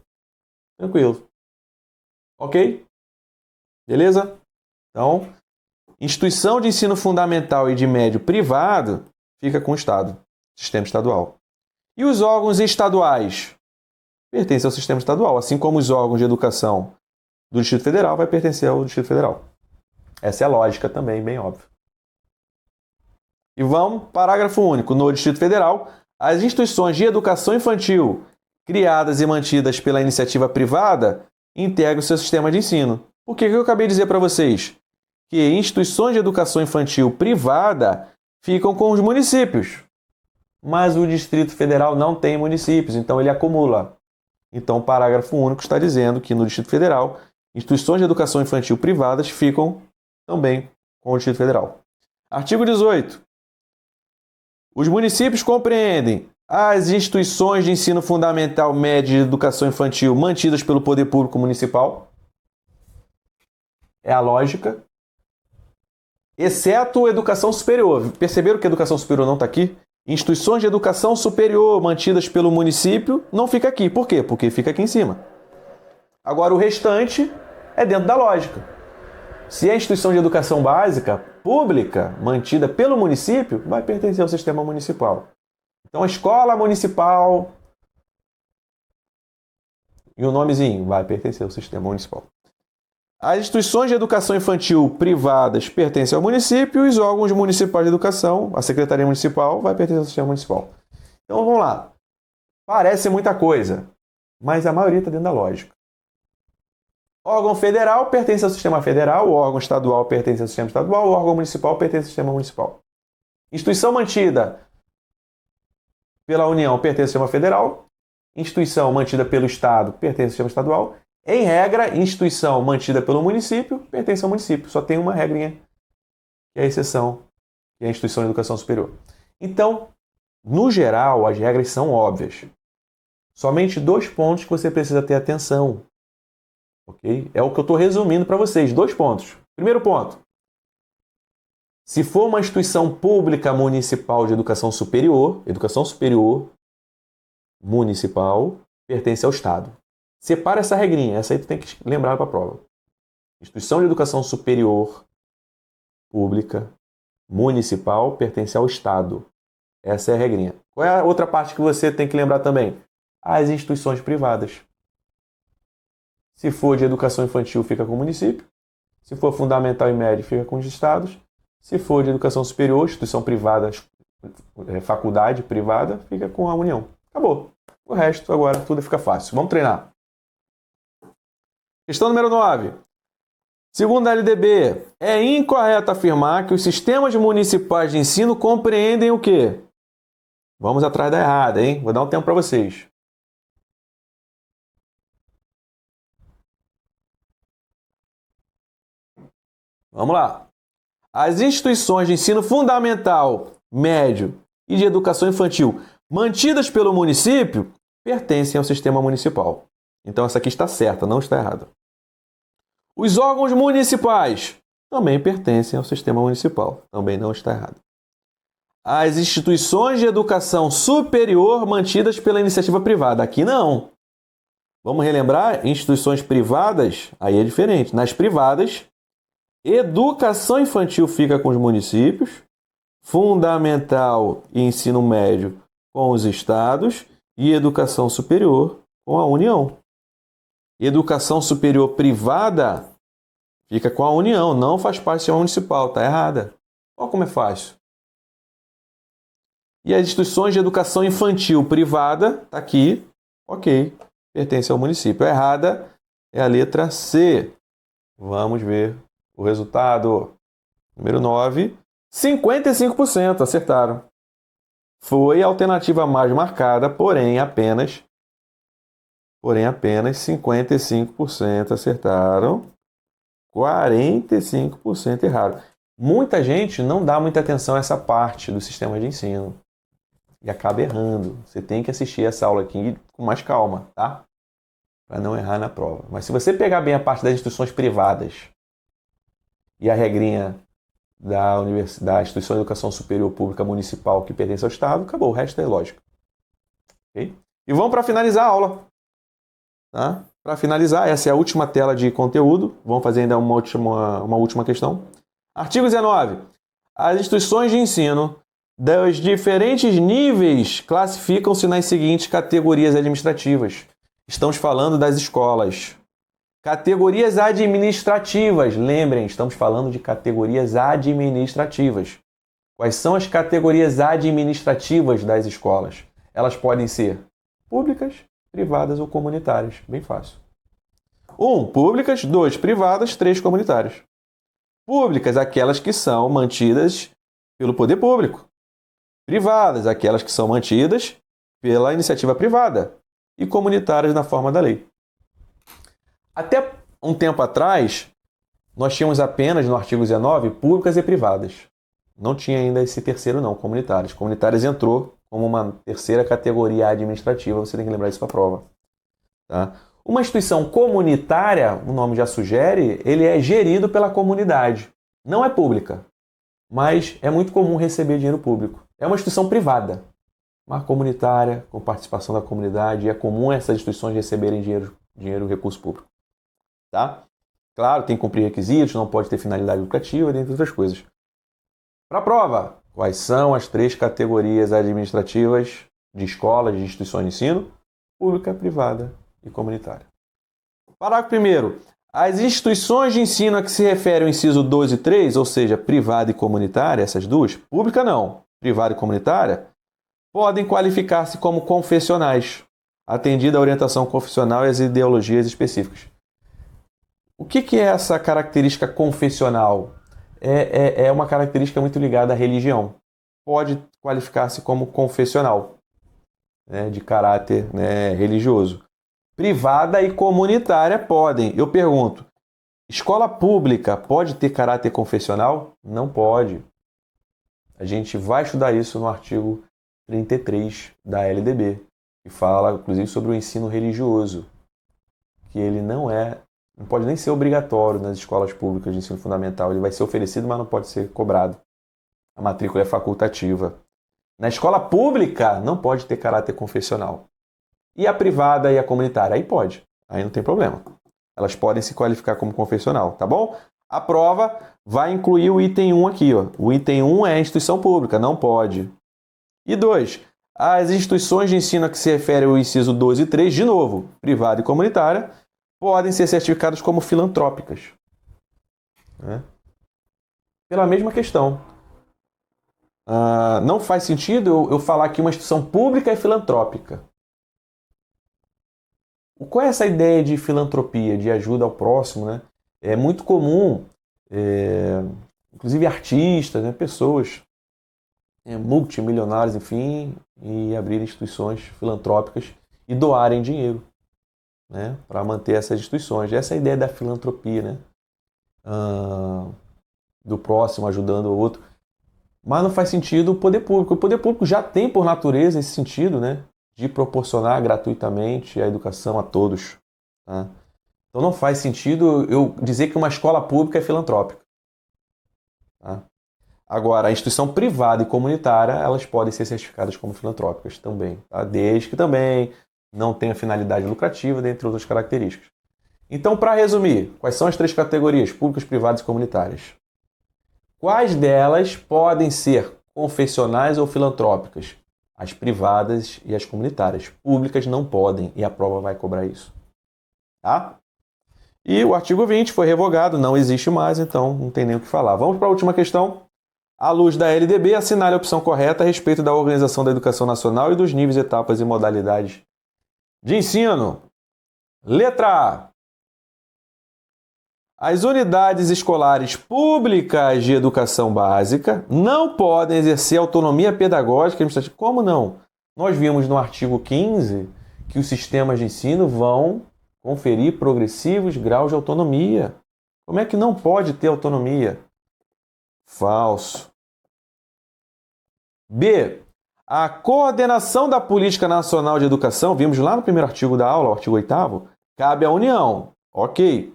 Tranquilo. Ok? Beleza? Então, instituição de ensino fundamental e de médio privado fica com o Estado, sistema estadual. E os órgãos estaduais pertencem ao sistema estadual, assim como os órgãos de educação do Distrito Federal vai pertencer ao Distrito Federal. Essa é a lógica também, bem óbvia. E vamos, parágrafo único. No Distrito Federal, as instituições de educação infantil criadas e mantidas pela iniciativa privada integram o seu sistema de ensino. Por que eu acabei de dizer para vocês? Que instituições de educação infantil privada ficam com os municípios. Mas o Distrito Federal não tem municípios, então ele acumula. Então o parágrafo único está dizendo que no Distrito Federal, instituições de educação infantil privadas ficam também com o Distrito Federal. Artigo 18. Os municípios compreendem as instituições de ensino fundamental, médio e de educação infantil mantidas pelo poder público municipal. É a lógica. Exceto educação superior. Perceberam que a educação superior não está aqui? Instituições de educação superior mantidas pelo município não fica aqui. Por quê? Porque fica aqui em cima. Agora o restante é dentro da lógica. Se é instituição de educação básica pública mantida pelo município, vai pertencer ao sistema municipal. Então a escola municipal e o nomezinho vai pertencer ao sistema municipal. As instituições de educação infantil privadas pertencem ao município e os órgãos municipais de educação, a Secretaria Municipal, vai pertencer ao sistema municipal. Então vamos lá. Parece muita coisa, mas a maioria está dentro da lógica. Órgão federal pertence ao sistema federal, o órgão estadual pertence ao sistema estadual, o órgão municipal pertence ao sistema municipal. Instituição mantida pela União pertence ao sistema federal, instituição mantida pelo Estado pertence ao sistema estadual. Em regra, instituição mantida pelo município pertence ao município. Só tem uma regrinha, que é a exceção, que é a instituição de educação superior. Então, no geral, as regras são óbvias. Somente 2 pontos que você precisa ter atenção. ok? É o que eu estou resumindo para vocês. 2 pontos. Primeiro ponto. Se for uma instituição pública municipal de educação superior municipal, pertence ao Estado. Separa essa regrinha, essa aí tu tem que lembrar para a prova. Instituição de educação superior pública municipal pertence ao Estado. Essa é a regrinha. Qual é a outra parte que você tem que lembrar também? As instituições privadas. Se for de educação infantil, fica com o município. Se for fundamental e médio, fica com os estados. Se for de educação superior, instituição privada, faculdade privada, fica com a União. Acabou. O resto, agora, tudo fica fácil. Vamos treinar. Questão número 9. Segundo a LDB, é incorreto afirmar que os sistemas municipais de ensino compreendem o quê? Vamos atrás da errada, hein? Vou dar um tempo para vocês. Vamos lá. As instituições de ensino fundamental, médio e de educação infantil mantidas pelo município pertencem ao sistema municipal. Então essa aqui está certa, não está errada. Os órgãos municipais também pertencem ao sistema municipal. Também não está errado. As instituições de educação superior mantidas pela iniciativa privada. Aqui não. Vamos relembrar? Instituições privadas, aí é diferente. Nas privadas, educação infantil fica com os municípios, fundamental e ensino médio com os estados e educação superior com a União. Educação superior privada fica com a União, não faz parte do sistema municipal, está errada. Olha como é fácil. E as instituições de educação infantil privada, está aqui, ok, pertence ao município. A errada é a letra C. Vamos ver o resultado. Número 9, 55%, acertaram. Foi a alternativa mais marcada, porém apenas 55% acertaram, 45% erraram. Muita gente não dá muita atenção a essa parte do sistema de ensino e acaba errando. Você tem que assistir essa aula aqui com mais calma, tá? Para não errar na prova. Mas se você pegar bem a parte das instituições privadas e a regrinha da Instituição de Educação Superior Pública Municipal que pertence ao Estado, acabou. O resto é lógico. Okay? E vamos para finalizar a aula. Tá? Para finalizar, essa é a última tela de conteúdo. Vamos fazer ainda uma última questão. Artigo 19. As instituições de ensino dos diferentes níveis classificam-se nas seguintes categorias administrativas. Estamos falando das escolas. Categorias administrativas. Lembrem, estamos falando de categorias administrativas. Quais são as categorias administrativas das escolas? Elas podem ser públicas, privadas ou comunitárias. Bem fácil. 1. Públicas. 2. Privadas. 3. Comunitárias. Públicas, aquelas que são mantidas pelo poder público. Privadas, aquelas que são mantidas pela iniciativa privada. E comunitárias na forma da lei. Até um tempo atrás, nós tínhamos apenas, no artigo 19, públicas e privadas. Não tinha ainda esse terceiro não, comunitárias. Comunitárias entrou como uma terceira categoria administrativa, você tem que lembrar isso para a prova. Tá? Uma instituição comunitária, o nome já sugere, ele é gerido pela comunidade. Não é pública, mas é muito comum receber dinheiro público. É uma instituição privada, mas comunitária, com participação da comunidade, e é comum essas instituições receberem dinheiro recurso público. Tá? Claro, tem que cumprir requisitos, não pode ter finalidade lucrativa, dentre outras coisas. Para a prova, quais são as 3 categorias administrativas de escolas, de instituições de ensino? Pública, privada e comunitária. Parágrafo 1º. As instituições de ensino a que se refere o inciso 2 e 3, ou seja, privada e comunitária, essas duas, pública não, privada e comunitária, podem qualificar-se como confessionais, atendida a orientação confessional e as ideologias específicas. O que é essa característica confessional? É uma característica muito ligada à religião. Pode qualificar-se como confessional, né, de caráter, né, religioso. Privada e comunitária podem. Eu pergunto, escola pública pode ter caráter confessional? Não pode. A gente vai estudar isso no artigo 33 da LDB, que fala, inclusive, sobre o ensino religioso, que ele não é Não pode nem ser obrigatório nas escolas públicas de ensino fundamental. Ele vai ser oferecido, mas não pode ser cobrado. A matrícula é facultativa. Na escola pública, não pode ter caráter confessional. E a privada e a comunitária? Aí pode. Aí não tem problema. Elas podem se qualificar como confessional, tá bom? A prova vai incluir o item 1 aqui, ó. O item 1 é instituição pública, não pode. E 2, as instituições de ensino a que se refere o inciso 2 e 3, de novo, privada e comunitária, podem ser certificadas como filantrópicas. Né? Pela mesma questão. Não faz sentido eu falar que uma instituição pública é filantrópica. Qual é essa ideia de filantropia, de ajuda ao próximo, né? É muito comum, inclusive artistas, né, pessoas multimilionários, enfim, e abrir instituições filantrópicas e doarem dinheiro, né, para manter essas instituições. Essa é a ideia da filantropia, né? Do próximo ajudando o outro. Mas não faz sentido o poder público. O poder público já tem, por natureza, esse sentido, né, de proporcionar gratuitamente a educação a todos. Tá? Então não faz sentido eu dizer que uma escola pública é filantrópica. Tá? Agora, a instituição privada e comunitária, elas podem ser certificadas como filantrópicas também, tá? Desde que também não tenha finalidade lucrativa, dentre outras características. Então, para resumir, quais são as 3 categorias? Públicas, privadas e comunitárias. Quais delas podem ser confessionais ou filantrópicas? As privadas e as comunitárias. Públicas não podem, e a prova vai cobrar isso. Tá? E o artigo 20 foi revogado, não existe mais, então não tem nem o que falar. Vamos para a última questão. À luz da LDB, assinale a opção correta a respeito da organização da educação nacional e dos níveis, etapas e modalidades de ensino. Letra A. As unidades escolares públicas de educação básica não podem exercer autonomia pedagógica e administrativa. Como não? Nós vimos no artigo 15 que os sistemas de ensino vão conferir progressivos graus de autonomia. Como é que não pode ter autonomia? Falso. B. A coordenação da Política Nacional de Educação, vimos lá no primeiro artigo da aula, o artigo 8º, cabe à União. Ok.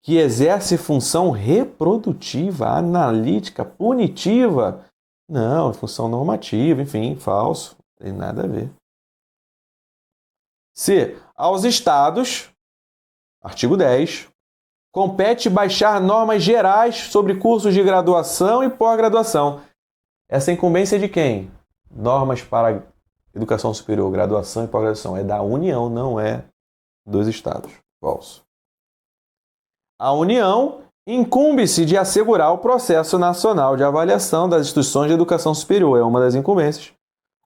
Que exerce função reprodutiva, analítica, punitiva. Não, é função normativa, enfim, falso. Não tem nada a ver. C. Aos estados, artigo 10, compete baixar normas gerais sobre cursos de graduação e pós-graduação. Essa incumbência é de quem? Normas para educação superior, graduação e pós-graduação. É da União, não é dos estados. Falso. A União incumbe-se de assegurar o processo nacional de avaliação das instituições de educação superior, é uma das incumbências,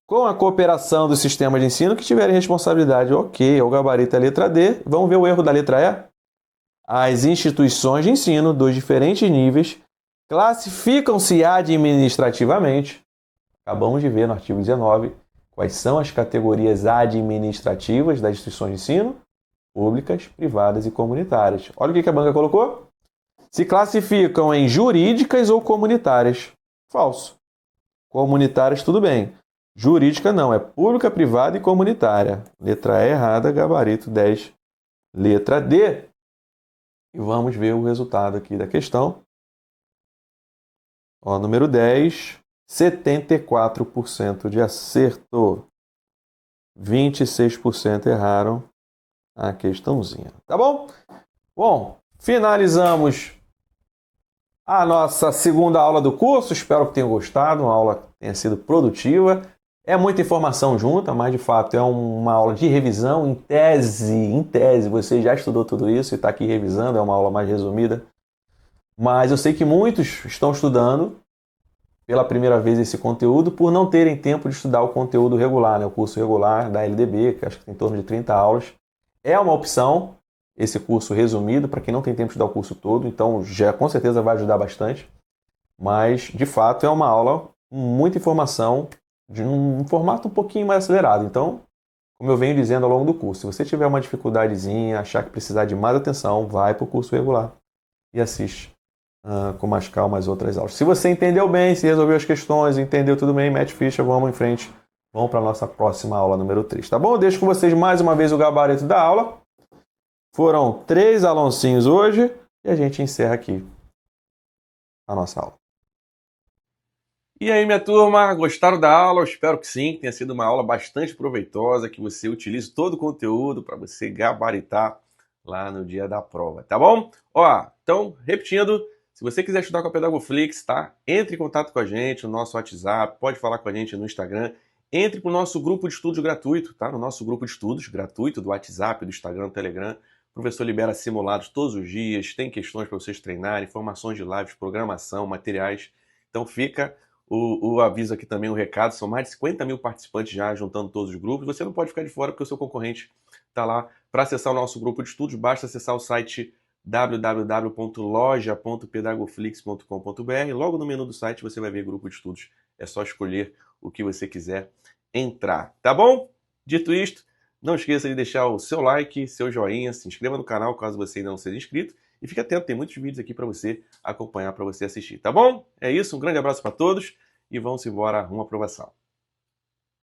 com a cooperação dos sistemas de ensino que tiverem responsabilidade. Ok, o gabarito é a letra D. Vamos ver o erro da letra E? As instituições de ensino dos diferentes níveis classificam-se administrativamente. Acabamos de ver no artigo 19 quais são as categorias administrativas das instituições de ensino, públicas, privadas e comunitárias. Olha o que a banca colocou. Se classificam em jurídicas ou comunitárias. Falso. Comunitárias, tudo bem. Jurídica não, é pública, privada e comunitária. Letra E errada, gabarito 10. Letra D. E vamos ver o resultado aqui da questão. Ó, número 10, 74% de acerto. 26% erraram a questãozinha. Tá bom? Bom, finalizamos a nossa segunda aula do curso. Espero que tenham gostado, uma aula que tenha sido produtiva. É muita informação junta, mas de fato é uma aula de revisão. Em tese, você já estudou tudo isso e está aqui revisando, é uma aula mais resumida. Mas eu sei que muitos estão estudando pela primeira vez esse conteúdo por não terem tempo de estudar o conteúdo regular, né? O curso regular da LDB, que acho que tem em torno de 30 aulas. É uma opção, esse curso resumido, para quem não tem tempo de estudar o curso todo, então já com certeza vai ajudar bastante. Mas, de fato, é uma aula com muita informação, de um formato um pouquinho mais acelerado. Então, como eu venho dizendo ao longo do curso, se você tiver uma dificuldadezinha, achar que precisar de mais atenção, vai para o curso regular e assiste com mais calma as outras aulas. Se você entendeu bem, se resolveu as questões, entendeu tudo bem, mete ficha, vamos em frente. Vamos para a nossa próxima aula número 3, tá bom? Eu deixo com vocês mais uma vez o gabarito da aula. Foram 3 Aloncinhos hoje e a gente encerra aqui a nossa aula. E aí, minha turma, gostaram da aula? Eu espero que sim, que tenha sido uma aula bastante proveitosa, que você utilize todo o conteúdo para você gabaritar lá no dia da prova, tá bom? Ó, então, repetindo, se você quiser estudar com a Pedagogflix, tá? Entre em contato com a gente no nosso WhatsApp, pode falar com a gente no Instagram, entre para o nosso grupo de estudos gratuito, tá? No nosso grupo de estudos gratuito do WhatsApp, do Instagram, do Telegram. O professor libera simulados todos os dias, tem questões para vocês treinarem, informações de lives, programação, materiais. Então fica o aviso aqui também, o recado, são mais de 50 mil participantes já, juntando todos os grupos. Você não pode ficar de fora porque o seu concorrente está lá. Para acessar o nosso grupo de estudos, basta acessar o site www.loja.pedagoflix.com.br. Logo no menu do site você vai ver grupo de estudos. É só escolher o que você quiser entrar, tá bom? Dito isto, não esqueça de deixar o seu like, seu joinha, se inscreva no canal caso você ainda não seja inscrito e fique atento, tem muitos vídeos aqui para você acompanhar, para você assistir, tá bom? É isso, um grande abraço para todos e vamos embora rumo à aprovação.